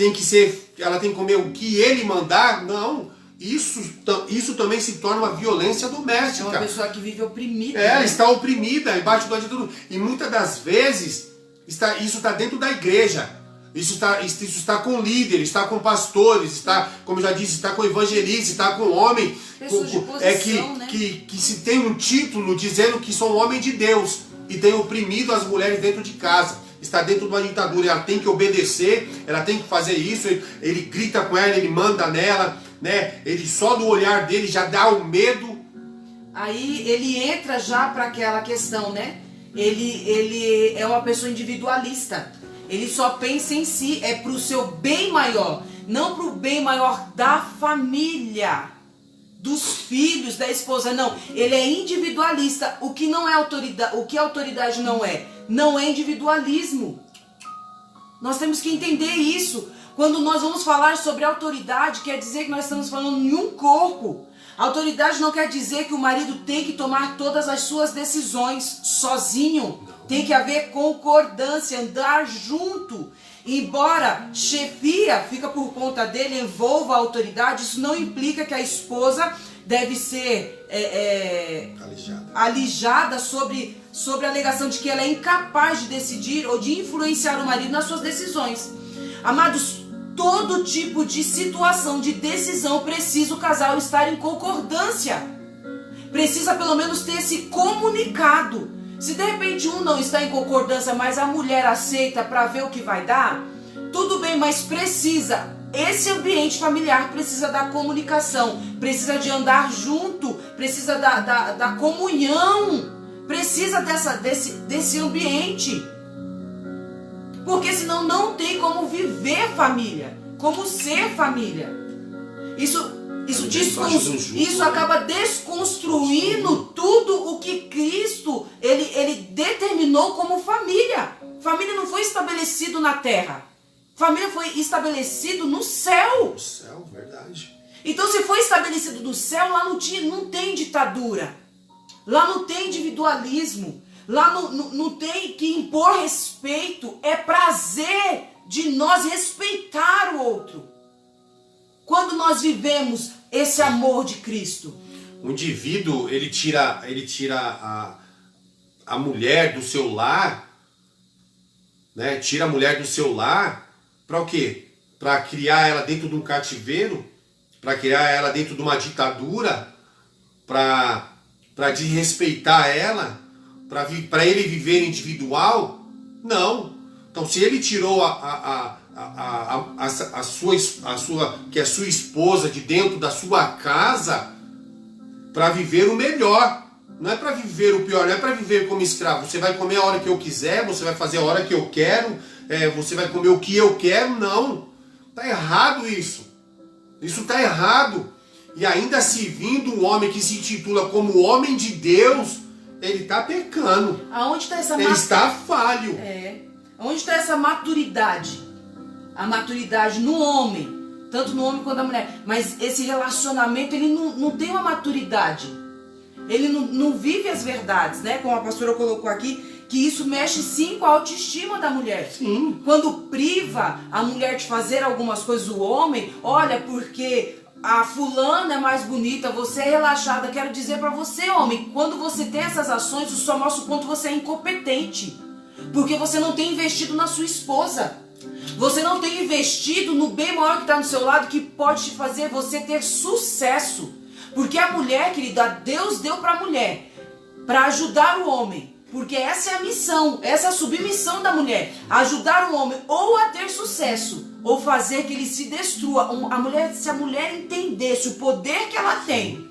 ela tem que comer o que ele mandar. Não, isso também se torna uma violência doméstica. É uma pessoa que vive oprimida. Ela está oprimida, embaixo do tudo. E muitas das vezes, isso está dentro da igreja. Isso está com líderes, está com pastores, está, como eu já disse, está com evangelistas, está com homem. Pessoas de posição, né? que se tem um título dizendo que são homem de Deus e tem oprimido as mulheres dentro de casa. Está dentro de uma ditadura, ela tem que obedecer, ela tem que fazer isso, ele grita com ela, ele manda nela, né? Ele só do olhar dele já dá o medo. Aí ele entra já para aquela questão, né? Ele é uma pessoa individualista. Ele só pensa em si, é pro seu bem maior, não pro bem maior da família, dos filhos, da esposa, não. Ele é individualista. O que não é autoridade, o que a autoridade não é individualismo. Nós temos que entender isso. Quando nós vamos falar sobre autoridade, quer dizer que nós estamos falando em um corpo. Autoridade não quer dizer que o marido tem que tomar todas as suas decisões sozinho. Tem que haver concordância, andar junto. Embora chefia fica por conta dele, envolva a autoridade, isso não implica que a esposa deve ser alijada sobre a alegação de que ela é incapaz de decidir ou de influenciar o marido nas suas decisões. Amados, todo tipo de situação, de decisão, precisa o casal estar em concordância. Precisa pelo menos ter se comunicado. Se de repente um não está em concordância, mas a mulher aceita para ver o que vai dar, tudo bem, mas precisa. Esse ambiente familiar precisa da comunicação, precisa de andar junto, precisa da comunhão, precisa desse ambiente. Porque senão não tem como viver família, como ser família. Isso acaba desconstruindo tudo o que Cristo ele determinou como família. Família não foi estabelecido na terra. Família foi estabelecido no céu. No céu, verdade. Então, se foi estabelecido no céu, lá não tem ditadura. Lá não tem individualismo. Lá não tem que impor respeito. É prazer de nós respeitar o outro. Quando nós vivemos esse amor de Cristo. O indivíduo, ele tira a mulher do seu lar, né? Tira a mulher do seu lar para o quê? Para criar ela dentro de um cativeiro, para criar ela dentro de uma ditadura, para desrespeitar ela, para ele viver individual? Não. Então, se ele tirou que é sua esposa de dentro da sua casa para viver o melhor, não é para viver o pior, não é para viver como escravo. Você vai comer a hora que eu quiser, você vai fazer a hora que eu quero, você vai comer o que eu quero. Não, tá errado isso. Isso tá errado. E ainda se vindo um homem que se intitula como homem de Deus, ele tá pecando. Aonde está essa ele está falho. Onde está essa maturidade? A maturidade no homem, tanto no homem quanto na mulher. Mas esse relacionamento, ele não tem uma maturidade. Ele não vive as verdades, né? Como a pastora colocou aqui, que isso mexe sim com a autoestima da mulher. Sim. Quando priva a mulher de fazer algumas coisas, o homem, olha, porque a fulana é mais bonita, você é relaxada. Quero dizer para você, homem, quando você tem essas ações, isso só mostra o quanto você é incompetente. Porque você não tem investido na sua esposa. Você não tem investido no bem maior que está no seu lado, que pode te fazer você ter sucesso. Porque a mulher, querida, Deus deu para a mulher para ajudar o homem. Porque essa é a missão, essa é a submissão da mulher. Ajudar o homem ou a ter sucesso, ou fazer que ele se destrua. Se a mulher entendesse o poder que ela tem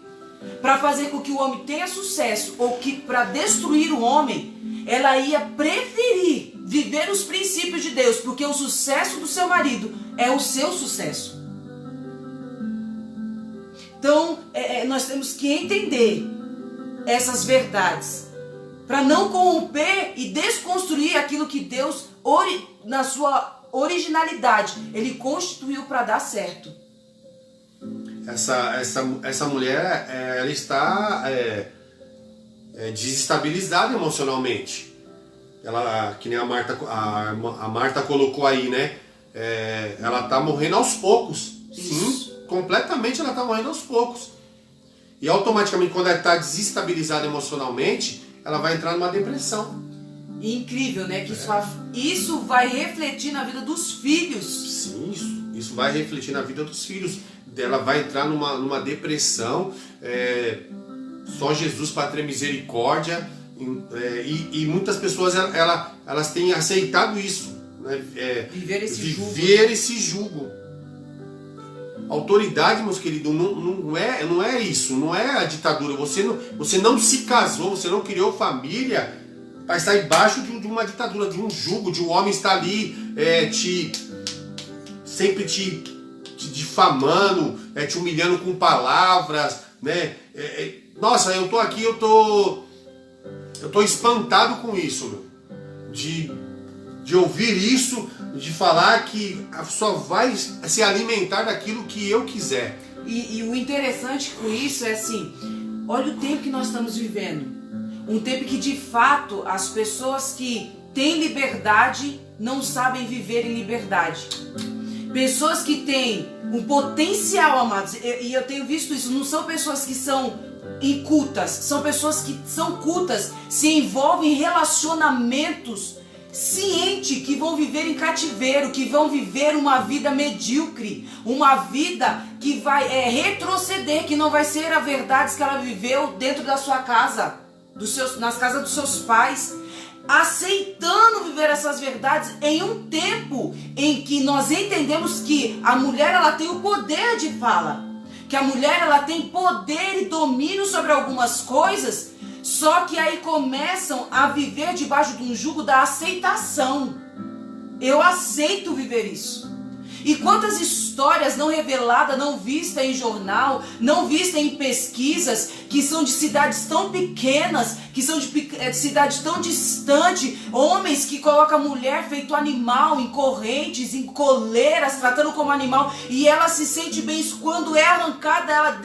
para fazer com que o homem tenha sucesso, ou que para destruir o homem, ela ia preferir viver os princípios de Deus, porque o sucesso do seu marido é o seu sucesso. Então, nós temos que entender essas verdades, para não corromper e desconstruir aquilo que Deus, na sua originalidade ele constituiu para dar certo. Essa mulher, ela está desestabilizada emocionalmente. Ela, que nem a Marta colocou aí, né? Ela está morrendo aos poucos. Sim, completamente ela está morrendo aos poucos. E automaticamente, quando ela está desestabilizada emocionalmente, ela vai entrar numa depressão. Incrível, né? Que isso vai refletir na vida dos filhos. Sim, isso vai refletir na vida dos filhos. Ela vai entrar numa depressão. Só Jesus para ter misericórdia. E muitas pessoas elas têm aceitado isso, né? Viver esse jugo. Autoridade, meus queridos, não é isso, não é a ditadura. Você não se casou, você não criou família para estar embaixo de uma ditadura, de um jugo, de um homem estar ali sempre te difamando, te humilhando com palavras, né? Nossa, eu tô aqui, eu tô espantado com isso, meu. De ouvir isso, de falar que só vai se alimentar daquilo que eu quiser. E o interessante com isso é assim, olha o tempo que nós estamos vivendo. Um tempo que de fato as pessoas que têm liberdade não sabem viver em liberdade. Pessoas que têm um potencial, amados, e eu tenho visto isso, não são pessoas que são incultas, são pessoas que são cultas, se envolvem em relacionamentos ciente que vão viver em cativeiro, que vão viver uma vida medíocre, uma vida que vai retroceder, que não vai ser a verdade que ela viveu dentro da sua casa, nas casas dos seus pais, aceitando viver essas verdades em um tempo em que nós entendemos que a mulher ela tem o poder de fala, que a mulher ela tem poder e domínio sobre algumas coisas. Só que aí começam a viver debaixo de um jugo da aceitação. Eu aceito viver isso. E quantas histórias não reveladas, não vistas em jornal, não vistas em pesquisas, que são de cidades tão pequenas, que são de cidades tão distantes, homens que colocam a mulher feito animal, em correntes, em coleiras, tratando como animal, e ela se sente bem. Isso quando é arrancada ela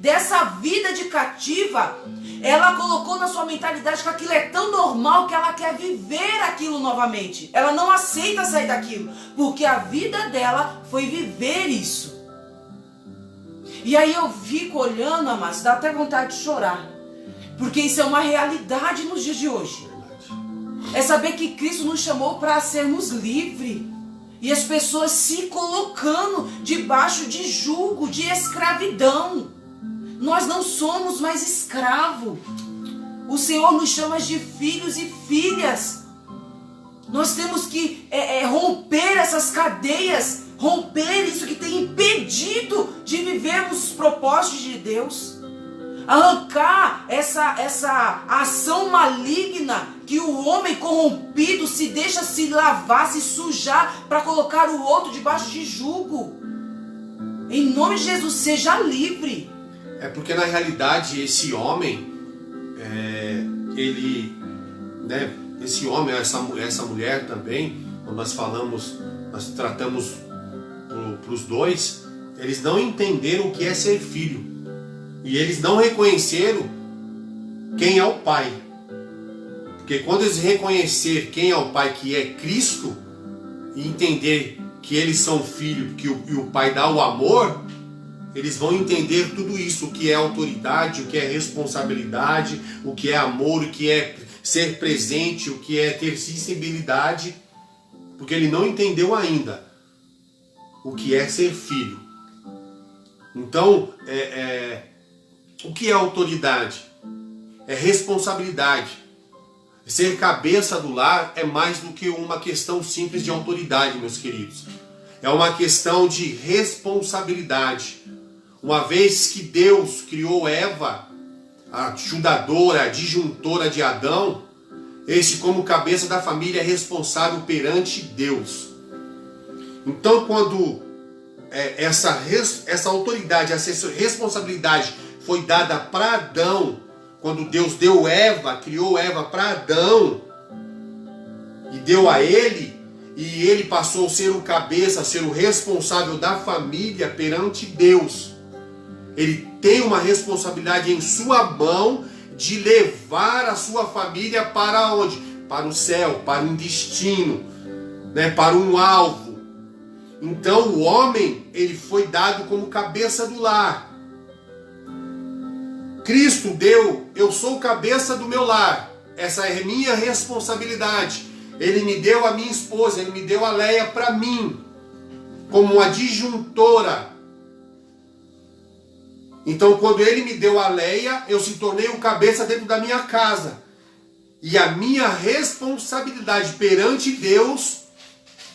dessa vida de cativa, ela colocou na sua mentalidade que aquilo é tão normal que ela quer viver aquilo novamente. Ela não aceita sair daquilo, porque a vida dela foi viver isso. E aí eu fico olhando, amados, dá até vontade de chorar, porque isso é uma realidade nos dias de hoje. É saber que Cristo nos chamou para sermos livres. E as pessoas se colocando debaixo de jugo, de escravidão. Nós não somos mais escravos. O Senhor nos chama de filhos e filhas. Nós temos que romper essas cadeias, romper isso que tem impedido de vivermos os propósitos de Deus. Arrancar essa ação maligna que o homem corrompido se deixa se lavar, se sujar para colocar o outro debaixo de jugo. Em nome de Jesus, seja livre. Porque na realidade esse homem, esse homem, essa mulher também, quando nós tratamos para os dois, eles não entenderam o que é ser filho. E eles não reconheceram quem é o Pai. Porque quando eles reconhecer quem é o Pai, que é Cristo, e entender que eles são filhos, que o Pai dá o amor, eles vão entender tudo isso, o que é autoridade, o que é responsabilidade, o que é amor, o que é ser presente, o que é ter sensibilidade, porque ele não entendeu ainda o que é ser filho. Então, o que é autoridade? É responsabilidade. Ser cabeça do lar é mais do que uma questão simples de autoridade, meus queridos. É uma questão de responsabilidade. Uma vez que Deus criou Eva, a ajudadora, a disjuntora de Adão, este como cabeça da família é responsável perante Deus. Então quando essa autoridade, essa responsabilidade foi dada para Adão, quando Deus deu Eva, criou Eva para Adão, e deu a ele, e ele passou a ser o cabeça, a ser o responsável da família perante Deus. Ele tem uma responsabilidade em sua mão de levar a sua família para onde? Para o céu, para um destino, né? Para um alvo. Então o homem, ele foi dado como cabeça do lar. Cristo deu, eu sou o cabeça do meu lar. Essa é minha responsabilidade. Ele me deu a minha esposa, ele me deu a Leia para mim, como uma adjuntora. Então, quando ele me deu a Leia, eu se tornei o cabeça dentro da minha casa. E a minha responsabilidade perante Deus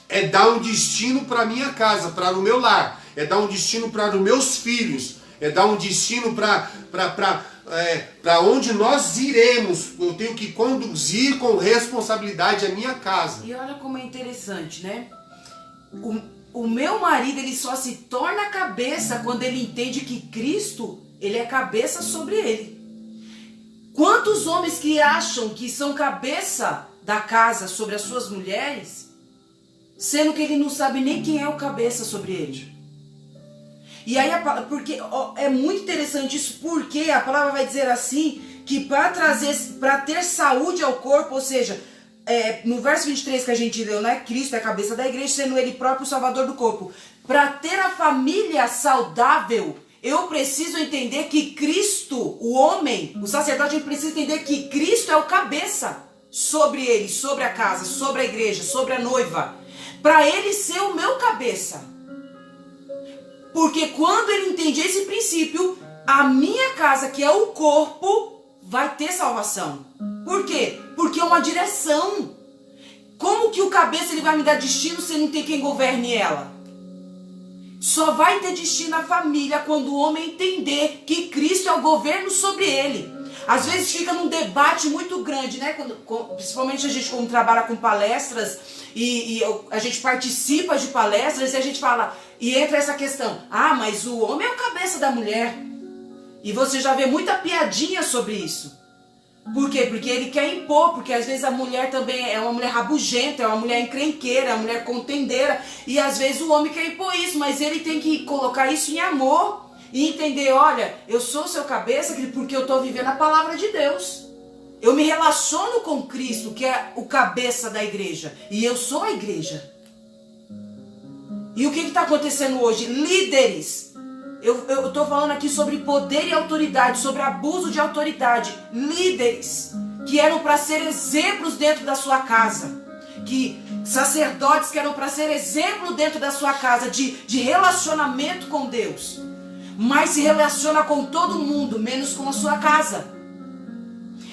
é dar um destino para a minha casa, para o meu lar. É dar um destino para os meus filhos. É dar um destino para onde nós iremos. Eu tenho que conduzir com responsabilidade a minha casa. E olha como é interessante, né? O meu marido, ele só se torna cabeça quando ele entende que Cristo, ele é cabeça sobre ele. Quantos homens que acham que são cabeça da casa sobre as suas mulheres, sendo que ele não sabe nem quem é o cabeça sobre ele? E aí, porque é muito interessante isso, porque a palavra vai dizer assim, que para ter saúde ao corpo, ou seja, no verso 23 que a gente leu, né? Cristo é a cabeça da igreja, sendo ele próprio o salvador do corpo. Para ter a família saudável, eu preciso entender que Cristo, o homem, o sacerdote, ele precisa entender que Cristo é o cabeça sobre ele, sobre a casa, sobre a igreja, sobre a noiva. Para ele ser o meu cabeça. Porque quando ele entende esse princípio, a minha casa, que é o corpo, vai ter salvação. Por quê? Porque é uma direção. Como que o cabeça ele vai me dar destino se não tem quem governe ela? Só vai ter destino a família quando o homem entender que Cristo é o governo sobre ele. Às vezes fica num debate muito grande, né? Principalmente a gente quando trabalha com palestras e a gente participa de palestras e a gente fala, e entra essa questão, mas o homem é o cabeça da mulher. E você já vê muita piadinha sobre isso. Por quê? Porque ele quer impor, porque às vezes a mulher também é uma mulher rabugenta, é uma mulher encrenqueira, é uma mulher contendeira, e às vezes o homem quer impor isso, mas ele tem que colocar isso em amor e entender, olha, eu sou o seu cabeça porque eu estou vivendo a palavra de Deus. Eu me relaciono com Cristo, que é o cabeça da igreja, e eu sou a igreja. E o que está acontecendo hoje? Líderes. Eu estou falando aqui sobre poder e autoridade, sobre abuso de autoridade. Líderes que eram para ser exemplos dentro da sua casa. Sacerdotes que eram para ser exemplo dentro da sua casa de relacionamento com Deus. Mas se relaciona com todo mundo, menos com a sua casa.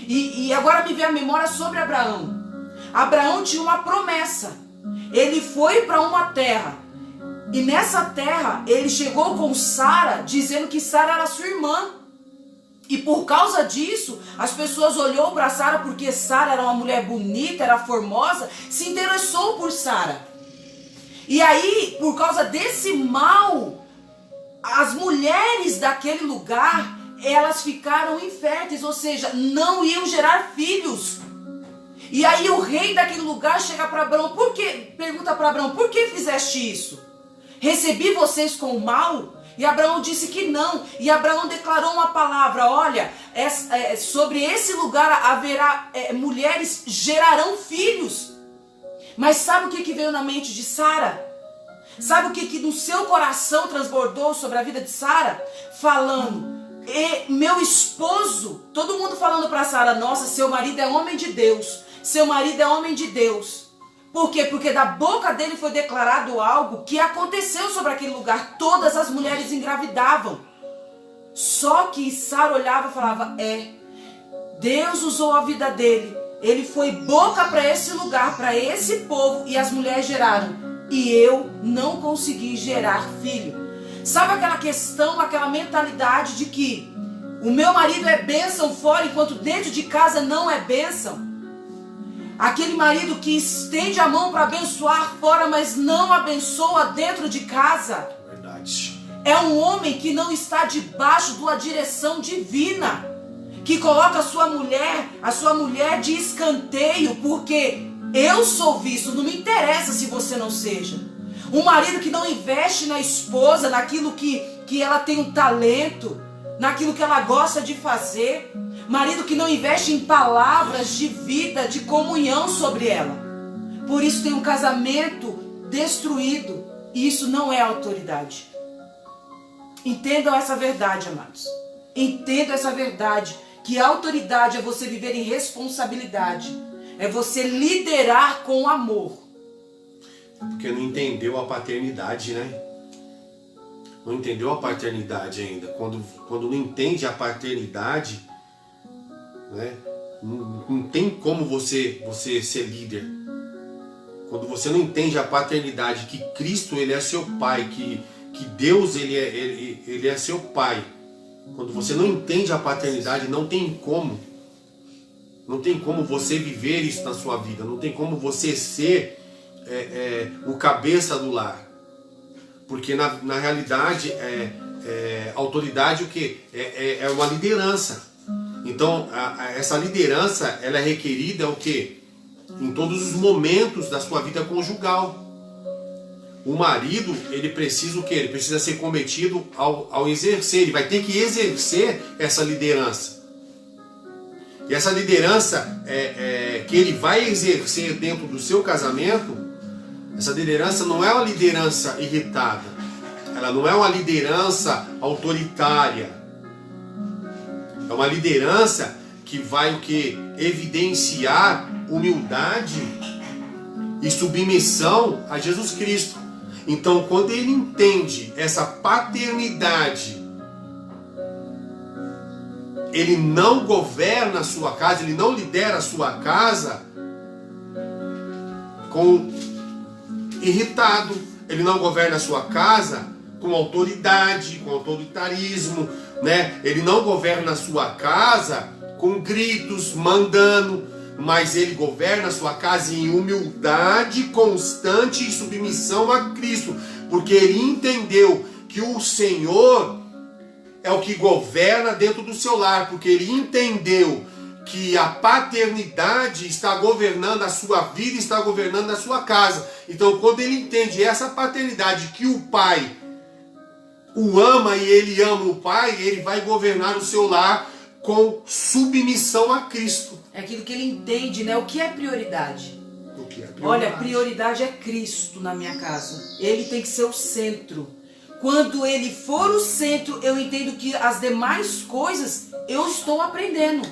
E agora me vem a memória sobre Abraão. Abraão tinha uma promessa. Ele foi para uma terra. E nessa terra, ele chegou com Sara, dizendo que Sara era sua irmã. E por causa disso, as pessoas olhou para Sara, porque Sara era uma mulher bonita, era formosa, se interessou por Sara. E aí, por causa desse mal, as mulheres daquele lugar, elas ficaram inférteis, ou seja, não iam gerar filhos. E aí o rei daquele lugar chega para Abraão, pergunta para Abraão, por que fizeste isso? Recebi vocês com o mal? E Abraão disse que não. E Abraão declarou uma palavra, olha, sobre esse lugar haverá, mulheres gerarão filhos. Mas sabe o que veio na mente de Sara? Sabe o que no seu coração transbordou sobre a vida de Sara? Falando, meu esposo, todo mundo falando para Sara, nossa, seu marido é homem de Deus. Seu marido é homem de Deus. Por quê? Porque da boca dele foi declarado algo que aconteceu sobre aquele lugar. Todas as mulheres engravidavam. Só que Sara olhava e falava, Deus usou a vida dele. Ele foi boca para esse lugar, para esse povo, e as mulheres geraram. E eu não consegui gerar filho. Sabe aquela questão, aquela mentalidade de que o meu marido é bênção fora, enquanto dentro de casa não é bênção? Aquele marido que estende a mão para abençoar fora, mas não abençoa dentro de casa. Verdade. É um homem que não está debaixo de uma direção divina. Que coloca a sua mulher de escanteio, porque Eu sou visto, não me interessa se você não seja. Um marido que não investe na esposa, naquilo que ela tem um talento, naquilo que ela gosta de fazer. Marido que não investe em palavras de vida, de comunhão sobre ela. Por isso tem um casamento destruído. E isso não é autoridade. Entendam essa verdade, amados. Entendam essa verdade. Que a autoridade é você viver em responsabilidade. É você liderar com amor. Porque não entendeu a paternidade, né? Não entendeu a paternidade ainda. Quando não entende a paternidade, né? Não tem como você ser líder. Quando você não entende a paternidade, que Cristo ele é seu pai, que Deus ele é seu pai. Quando você não entende a paternidade, não tem como você viver isso na sua vida. Não tem como você ser o cabeça do lar. Porque na realidade autoridade o quê? É uma liderança. Então essa liderança ela é requerida o quê? Em todos os momentos da sua vida conjugal. O marido, ele precisa o quê? Ele precisa ser cometido ao exercer. Ele vai ter que exercer essa liderança. E essa liderança que ele vai exercer dentro do seu casamento, essa liderança não é uma liderança irritada. Ela não é uma liderança autoritária. É uma liderança que vai o quê? Evidenciar humildade e submissão a Jesus Cristo. Então, quando ele entende essa paternidade, ele não governa a sua casa, ele não lidera a sua casa com irritado, ele não governa a sua casa com autoridade, com autoritarismo, né? Ele não governa a sua casa com gritos, mandando, mas ele governa a sua casa em humildade constante e submissão a Cristo, porque ele entendeu que o Senhor é o que governa dentro do seu lar, porque ele entendeu que a paternidade está governando a sua vida, está governando a sua casa. Então, quando ele entende essa paternidade, que o pai o ama e ele ama o pai, ele vai governar o seu lar com submissão a Cristo. É aquilo que ele entende, né? O que é prioridade? O que é prioridade? Olha, prioridade é Cristo na minha casa. Ele tem que ser o centro. Quando ele for o centro, eu entendo que as demais coisas eu estou aprendendo.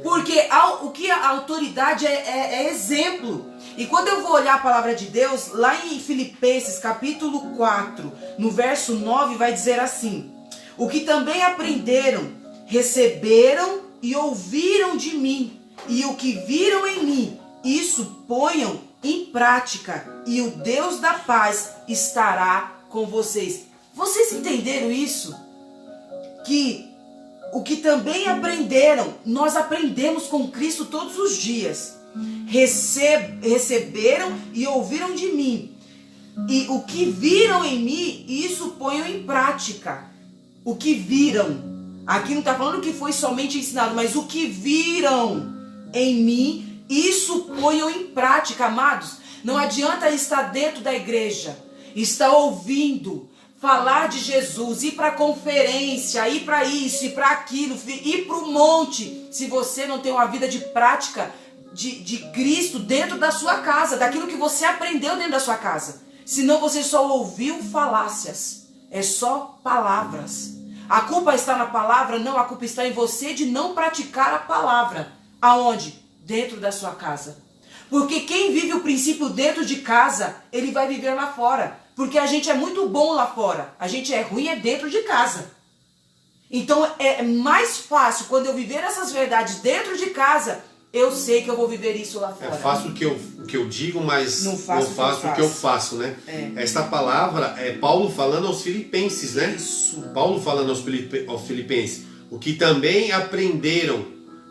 Porque o que a autoridade é exemplo. E quando eu vou olhar a palavra de Deus, lá em Filipenses capítulo 4, no verso 9, vai dizer assim: o que também aprenderam, receberam e ouviram de mim, e o que viram em mim, isso ponham em prática, e o Deus da paz estará com vocês. Vocês entenderam isso? Que o que também aprenderam, nós aprendemos com Cristo todos os dias. Receberam e ouviram de mim, e o que viram em mim, isso ponham em prática. O que viram, aqui não está falando que foi somente ensinado, mas o que viram em mim, isso ponham em prática, amados. Não adianta estar dentro da igreja, estar ouvindo falar de Jesus, ir para a conferência, ir para isso, ir para aquilo, ir para o monte, se você não tem uma vida de prática de Cristo dentro da sua casa, daquilo que você aprendeu dentro da sua casa. Senão você só ouviu falácias, é só palavras. A culpa está na palavra? Não, a culpa está em você de não praticar a palavra. Aonde? Dentro da sua casa. Porque quem vive o princípio dentro de casa, ele vai viver lá fora. Porque a gente é muito bom lá fora, a gente é ruim dentro de casa. Então é mais fácil, quando eu viver essas verdades dentro de casa, eu sei que eu vou viver isso lá fora. É fácil o que eu digo, mas não faço o que eu faço, né? Esta palavra é Paulo falando aos filipenses, né? Isso. Paulo falando aos filipenses. O que também aprenderam,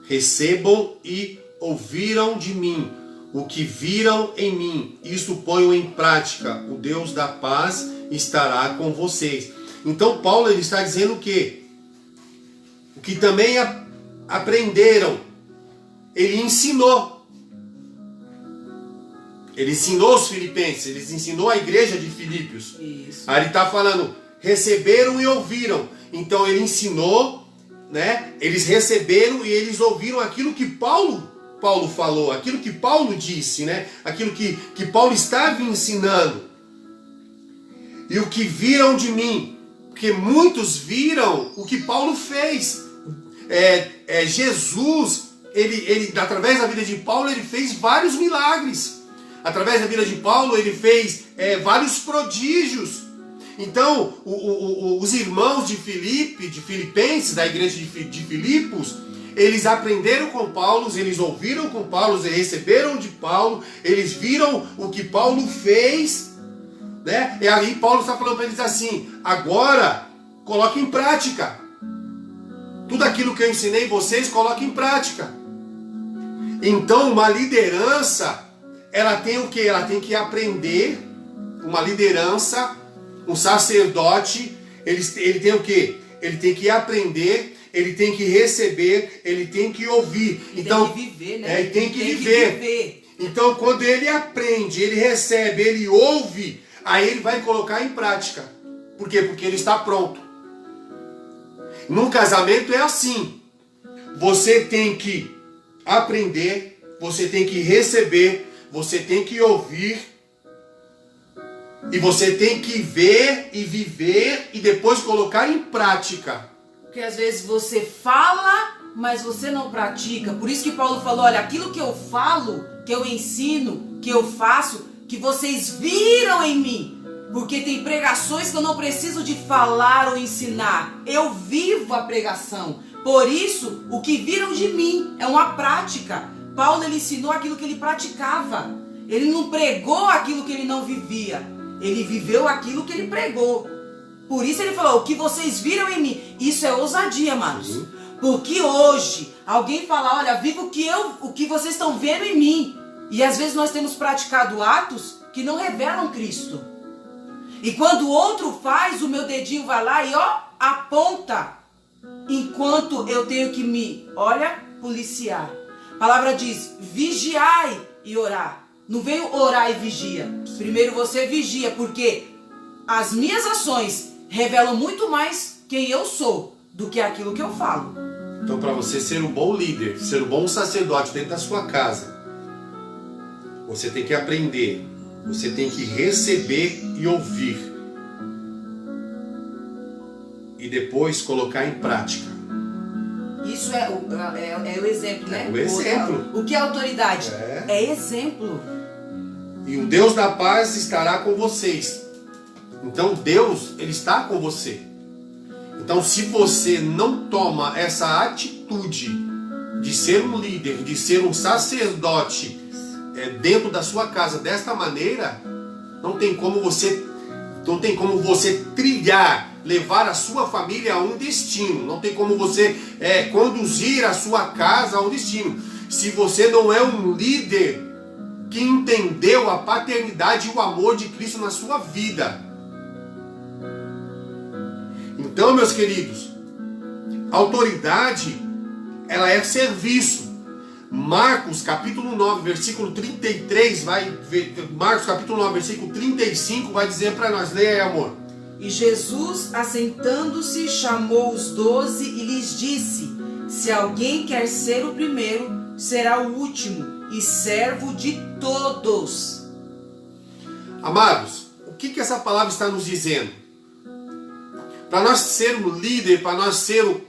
recebam e ouviram de mim. O que viram em mim, isso ponham em prática. O Deus da paz estará com vocês. Então Paulo ele está dizendo que o que também aprenderam, ele ensinou. Ele ensinou os filipenses, ele ensinou a igreja de Filípios. Isso. Aí ele está falando, receberam e ouviram. Então ele ensinou, né? Eles receberam e eles ouviram aquilo que Paulo falou, aquilo que Paulo disse, né? Aquilo que Paulo estava ensinando. E o que viram de mim, porque muitos viram o que Paulo fez. Jesus, ele através da vida de Paulo, ele fez vários milagres. Através da vida de Paulo, ele fez vários prodígios. Então, os irmãos de Filipenses, da igreja de Filipos, eles aprenderam com Paulo, eles ouviram com Paulo, eles receberam de Paulo, eles viram o que Paulo fez, né? E aí Paulo está falando para eles assim, agora, coloque em prática. Tudo aquilo que eu ensinei vocês, coloque em prática. Então, uma liderança, ela tem o quê? Ela tem que aprender. Uma liderança, um sacerdote, ele tem o quê? Ele tem que aprender, ele tem que receber, ele tem que ouvir. Então, tem que viver, né? Ele tem que viver. Então, quando ele aprende, ele recebe, ele ouve, aí ele vai colocar em prática. Por quê? Porque ele está pronto. Num casamento é assim. Você tem que aprender, você tem que receber, você tem que ouvir, e você tem que ver e viver e depois colocar em prática. Porque às vezes você fala, mas você não pratica. Por isso que Paulo falou, olha, aquilo que eu falo, que eu ensino, que eu faço, que vocês viram em mim. Porque tem pregações que eu não preciso de falar ou ensinar. Eu vivo a pregação. Por isso, o que viram de mim é uma prática. Paulo, ele ensinou aquilo que ele praticava. Ele não pregou aquilo que ele não vivia. Ele viveu aquilo que ele pregou. Por isso ele falou, o que vocês viram em mim. Isso é ousadia, amados. Porque hoje, alguém fala, olha, viva o que vocês estão vendo em mim. E às vezes nós temos praticado atos que não revelam Cristo. E quando o outro faz, o meu dedinho vai lá e aponta. Enquanto eu tenho que policiar. A palavra diz, vigiai e orar. Não veio orar e vigia. Primeiro você vigia, porque as minhas ações revelam muito mais quem eu sou do que aquilo que eu falo. Então, para você ser um bom líder, ser um bom sacerdote dentro da sua casa, você tem que aprender, você tem que receber e ouvir. E depois colocar em prática. Isso é o exemplo, né? É o exemplo. O que é autoridade? É exemplo. E o Deus da paz estará com vocês. Então Deus, ele está com você. Então se você não toma essa atitude de ser um líder, de ser um sacerdote dentro da sua casa desta maneira, não tem como você trilhar, levar a sua família a um destino. Não tem como você conduzir a sua casa a um destino. Se você não é um líder que entendeu a paternidade e o amor de Cristo na sua vida. Então, meus queridos, autoridade, ela é serviço. Marcos capítulo 9, versículo 33, Marcos capítulo 9, versículo 35 vai dizer para nós, leia aí, amor. E Jesus, assentando-se, chamou os 12 e lhes disse, se alguém quer ser o primeiro, será o último e servo de todos. Amados, o que essa palavra está nos dizendo? Para nós sermos líder, para nós sermos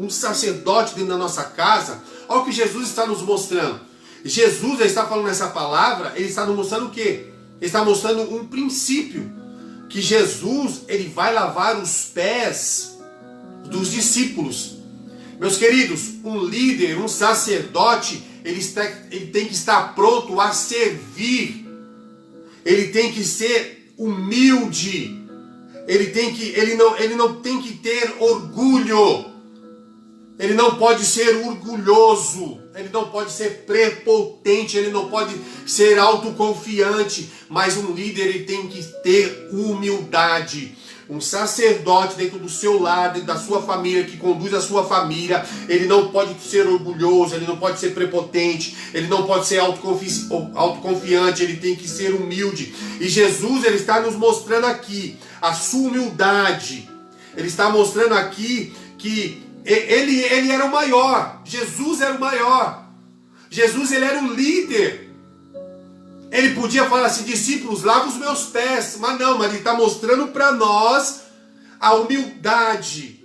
um sacerdote dentro da nossa casa, olha o que Jesus está nos mostrando. Jesus, ele está falando nessa palavra, ele está nos mostrando o quê? Ele está mostrando um princípio, que Jesus, ele vai lavar os pés dos discípulos. Meus queridos, um líder, um sacerdote, ele tem que estar pronto a servir. Ele tem que ser humilde. Ele não tem que ter orgulho. Ele não pode ser orgulhoso. Ele não pode ser prepotente. Ele não pode ser autoconfiante. Mas um líder, ele tem que ter humildade. um sacerdote dentro do seu lar, dentro da sua família, que conduz a sua família, ele não pode ser orgulhoso, ele não pode ser prepotente, ele não pode ser autoconfiante, ele tem que ser humilde. E Jesus, ele está nos mostrando aqui a sua humildade. Ele está mostrando aqui que ele era o maior. Jesus era o maior. Jesus, ele era o líder. Ele podia falar assim, discípulos, lava os meus pés. Mas não, mas ele está mostrando para nós a humildade.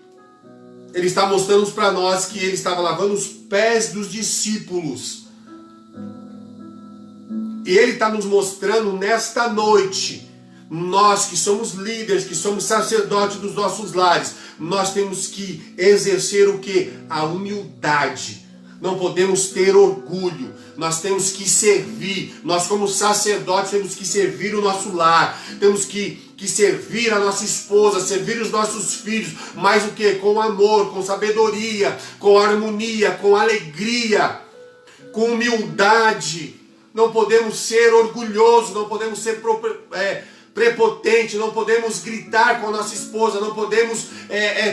Ele está mostrando para nós que ele estava lavando os pés dos discípulos. E ele está nos mostrando nesta noite, nós que somos líderes, que somos sacerdotes dos nossos lares, nós temos que exercer o quê? A humildade. Não podemos ter orgulho, nós temos que servir. Nós, como sacerdotes, temos que servir o nosso lar, temos que servir a nossa esposa, servir os nossos filhos, mas o que? Com amor, com sabedoria, com harmonia, com alegria, com humildade. Não podemos ser orgulhosos, não podemos ser prepotente, não podemos gritar com a nossa esposa, não podemos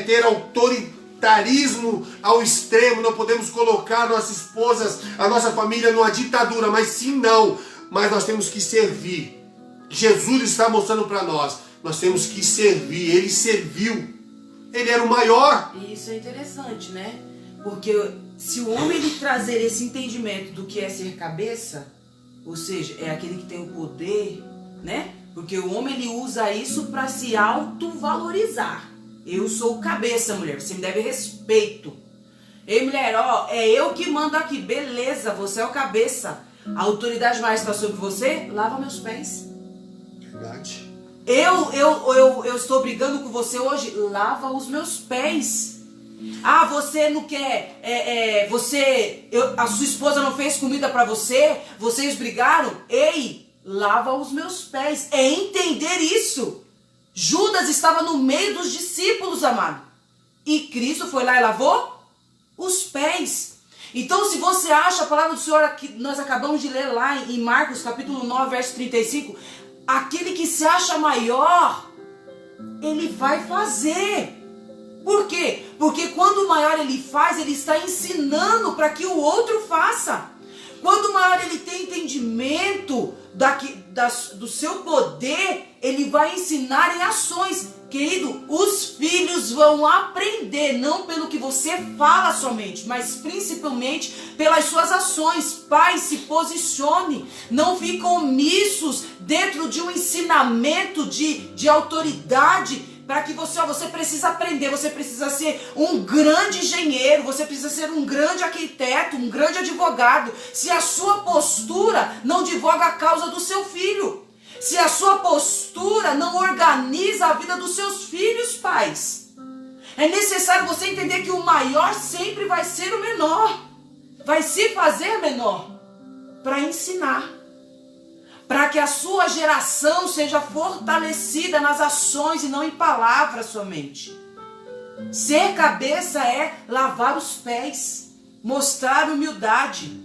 ter autoritarismo ao extremo, não podemos colocar nossas esposas, a nossa família numa ditadura, mas sim não, mas nós temos que servir. Jesus está mostrando para nós temos que servir. Ele serviu, ele era o maior. E isso é interessante, né? Porque se o homem ele trazer esse entendimento do que é ser cabeça, ou seja, é aquele que tem o poder, né? Porque o homem ele usa isso para se autovalorizar. Eu sou o cabeça, mulher, você me deve respeito. Ei, mulher, ó, é eu que mando aqui, beleza, você é o cabeça. A autoridade mais está sobre você, lava meus pés. Verdade. Eu estou brigando com você hoje, lava os meus pés. Ah, você não quer, a sua esposa não fez comida para você, vocês brigaram? Ei, lava os meus pés. É entender isso. Judas estava no meio dos discípulos, amado. E Cristo foi lá e lavou os pés. Então, se você acha a palavra do Senhor que nós acabamos de ler lá em Marcos capítulo 9, verso 35, aquele que se acha maior, ele vai fazer. Por quê? Porque quando o maior ele faz, ele está ensinando para que o outro faça. Quando o maior ele tem entendimento do seu poder, ele vai ensinar em ações. Querido, os filhos vão aprender, não pelo que você fala somente, mas principalmente pelas suas ações. Pai, se posicione, não fique omissos dentro de um ensinamento de autoridade, para que você precisa aprender, você precisa ser um grande engenheiro, você precisa ser um grande arquiteto, um grande advogado. Se a sua postura não divulga a causa do seu filho, se a sua postura não organiza a vida dos seus filhos, pais, é necessário você entender que o maior sempre vai ser o menor, vai se fazer menor, para ensinar, para que a sua geração seja fortalecida nas ações e não em palavras somente. Ser cabeça é lavar os pés, mostrar humildade.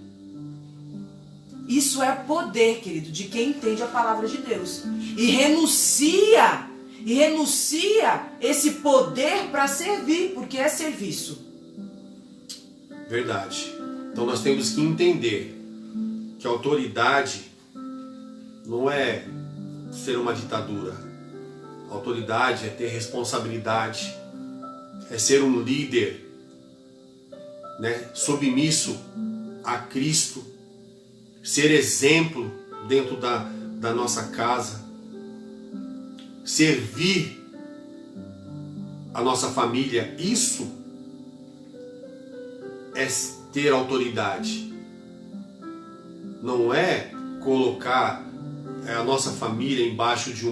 Isso é poder, querido, de quem entende a palavra de Deus. E renuncia esse poder para servir, porque é serviço. Verdade. Então nós temos que entender que a autoridade não é ser uma ditadura. A autoridade é ter responsabilidade, é ser um líder, né, submisso a Cristo, ser exemplo dentro da nossa casa, servir a nossa família. Isso é ter autoridade. Não é colocar a nossa família embaixo de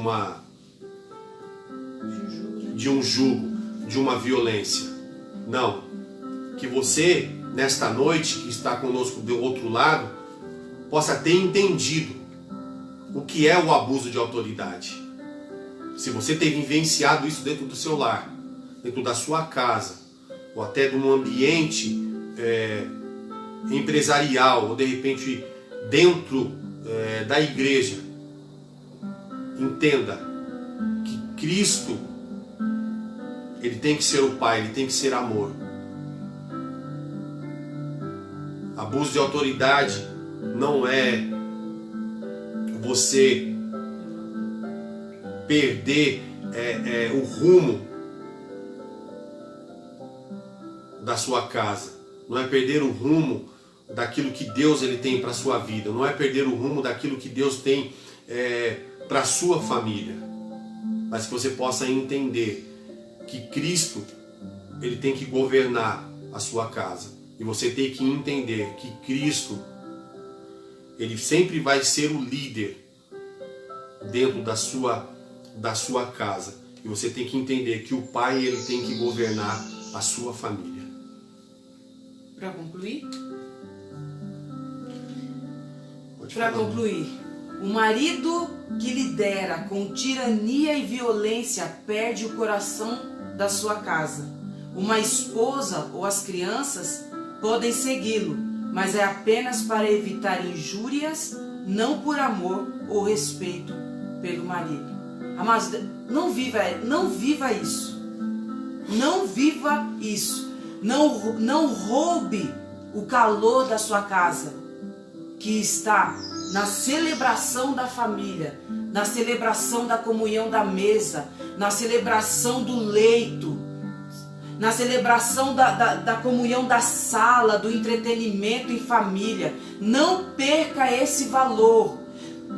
um jugo, de uma violência. Não. Que você, nesta noite, que está conosco do outro lado, possa ter entendido o que é o abuso de autoridade. Se você tem vivenciado isso dentro do seu lar, dentro da sua casa, ou até de um ambiente empresarial, ou de repente dentro da igreja, entenda que Cristo ele tem que ser o pai, ele tem que ser amor. Abuso de autoridade não é você perder o rumo da sua casa, não é perder o rumo daquilo que Deus ele tem para a sua vida, não é perder o rumo daquilo que Deus tem para a sua família, mas que você possa entender que Cristo ele tem que governar a sua casa, e você tem que entender que Cristo ele sempre vai ser o líder dentro da sua casa, e você tem que entender que o pai ele tem que governar a sua família. Para concluir? Para concluir, o marido que lidera com tirania e violência perde o coração da sua casa. Uma esposa ou as crianças podem segui-lo, mas é apenas para evitar injúrias, não por amor ou respeito pelo marido. Amados, não viva isso. Não viva isso. Não roube o calor da sua casa, que está na celebração da família, na celebração da comunhão da mesa, na celebração do leito, na celebração da comunhão da sala, do entretenimento em família. Não perca esse valor.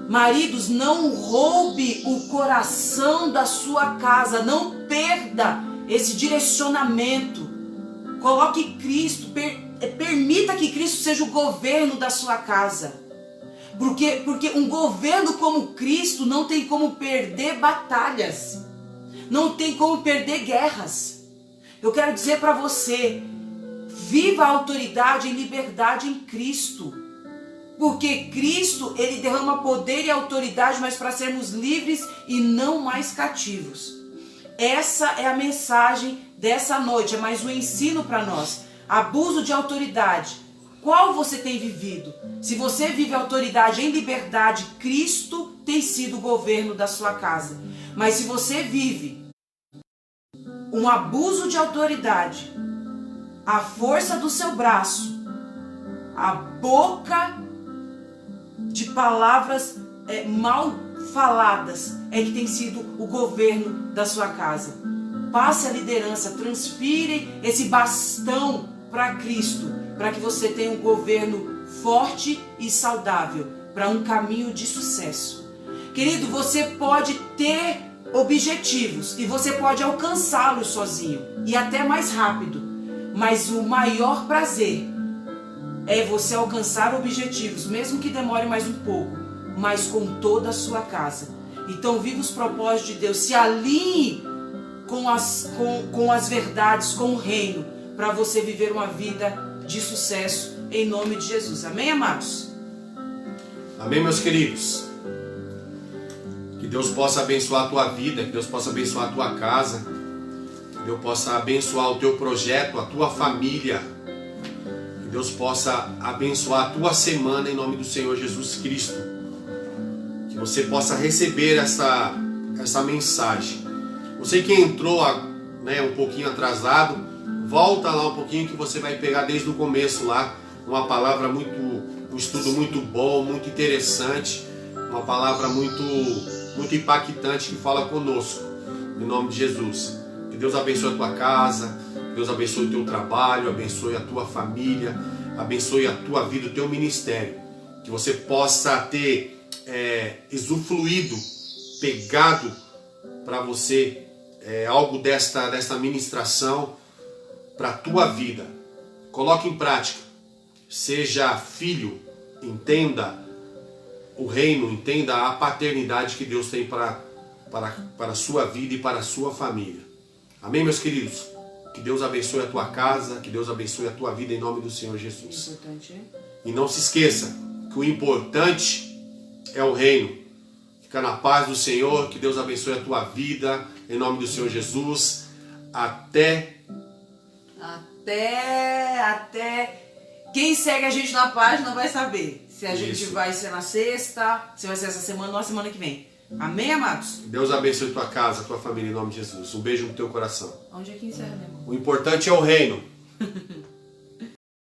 Maridos, não roube o coração da sua casa, não perda esse direcionamento. Coloque Cristo, permita que Cristo seja o governo da sua casa. Porque um governo como Cristo não tem como perder batalhas, não tem como perder guerras. Eu quero dizer para você, viva a autoridade e liberdade em Cristo. Porque Cristo, ele derrama poder e autoridade, mas para sermos livres e não mais cativos. Essa é a mensagem dessa noite, é mais um ensino para nós. Abuso de autoridade. Qual você tem vivido? Se você vive autoridade em liberdade, Cristo tem sido o governo da sua casa. Mas se você vive um abuso de autoridade, a força do seu braço, a boca de palavras mal faladas é que tem sido o governo da sua casa. Passe a liderança, transfire esse bastão para Cristo, para que você tenha um governo forte e saudável, para um caminho de sucesso. Querido, você pode ter objetivos e você pode alcançá-los sozinho e até mais rápido, mas o maior prazer é você alcançar objetivos, mesmo que demore mais um pouco, mas com toda a sua casa. Então viva os propósitos de Deus, se alinhe com as verdades, com o reino, para você viver uma vida de sucesso, em nome de Jesus. Amém, amados? Amém, meus queridos. Que Deus possa abençoar a tua vida, que Deus possa abençoar a tua casa, que Deus possa abençoar o teu projeto, a tua família, que Deus possa abençoar a tua semana em nome do Senhor Jesus Cristo, que você possa receber essa mensagem. Você que entrou um pouquinho atrasado, volta lá um pouquinho que você vai pegar desde o começo lá uma palavra um estudo muito bom, muito interessante, uma palavra muito impactante que fala conosco, em nome de Jesus. Que Deus abençoe a tua casa, que Deus abençoe o teu trabalho, abençoe a tua família, abençoe a tua vida, o teu ministério. Que você possa ter usufruído, pegado para você algo desta ministração para a tua vida. Coloque em prática. Seja filho, entenda o reino, entenda a paternidade que Deus tem para a sua vida e para a sua família. Amém, meus queridos? Que Deus abençoe a tua casa, que Deus abençoe a tua vida em nome do Senhor Jesus. E não se esqueça que o importante é o reino. Fica na paz do Senhor, que Deus abençoe a tua vida em nome do Senhor Jesus. Até. Quem segue a gente na página vai saber se a gente Isso. vai ser na sexta, se vai ser essa semana ou na semana que vem. Amém, amados? Deus abençoe tua casa, tua família, em nome de Jesus. Um beijo no teu coração. Onde é que encerra, meu irmão? O importante é o reino.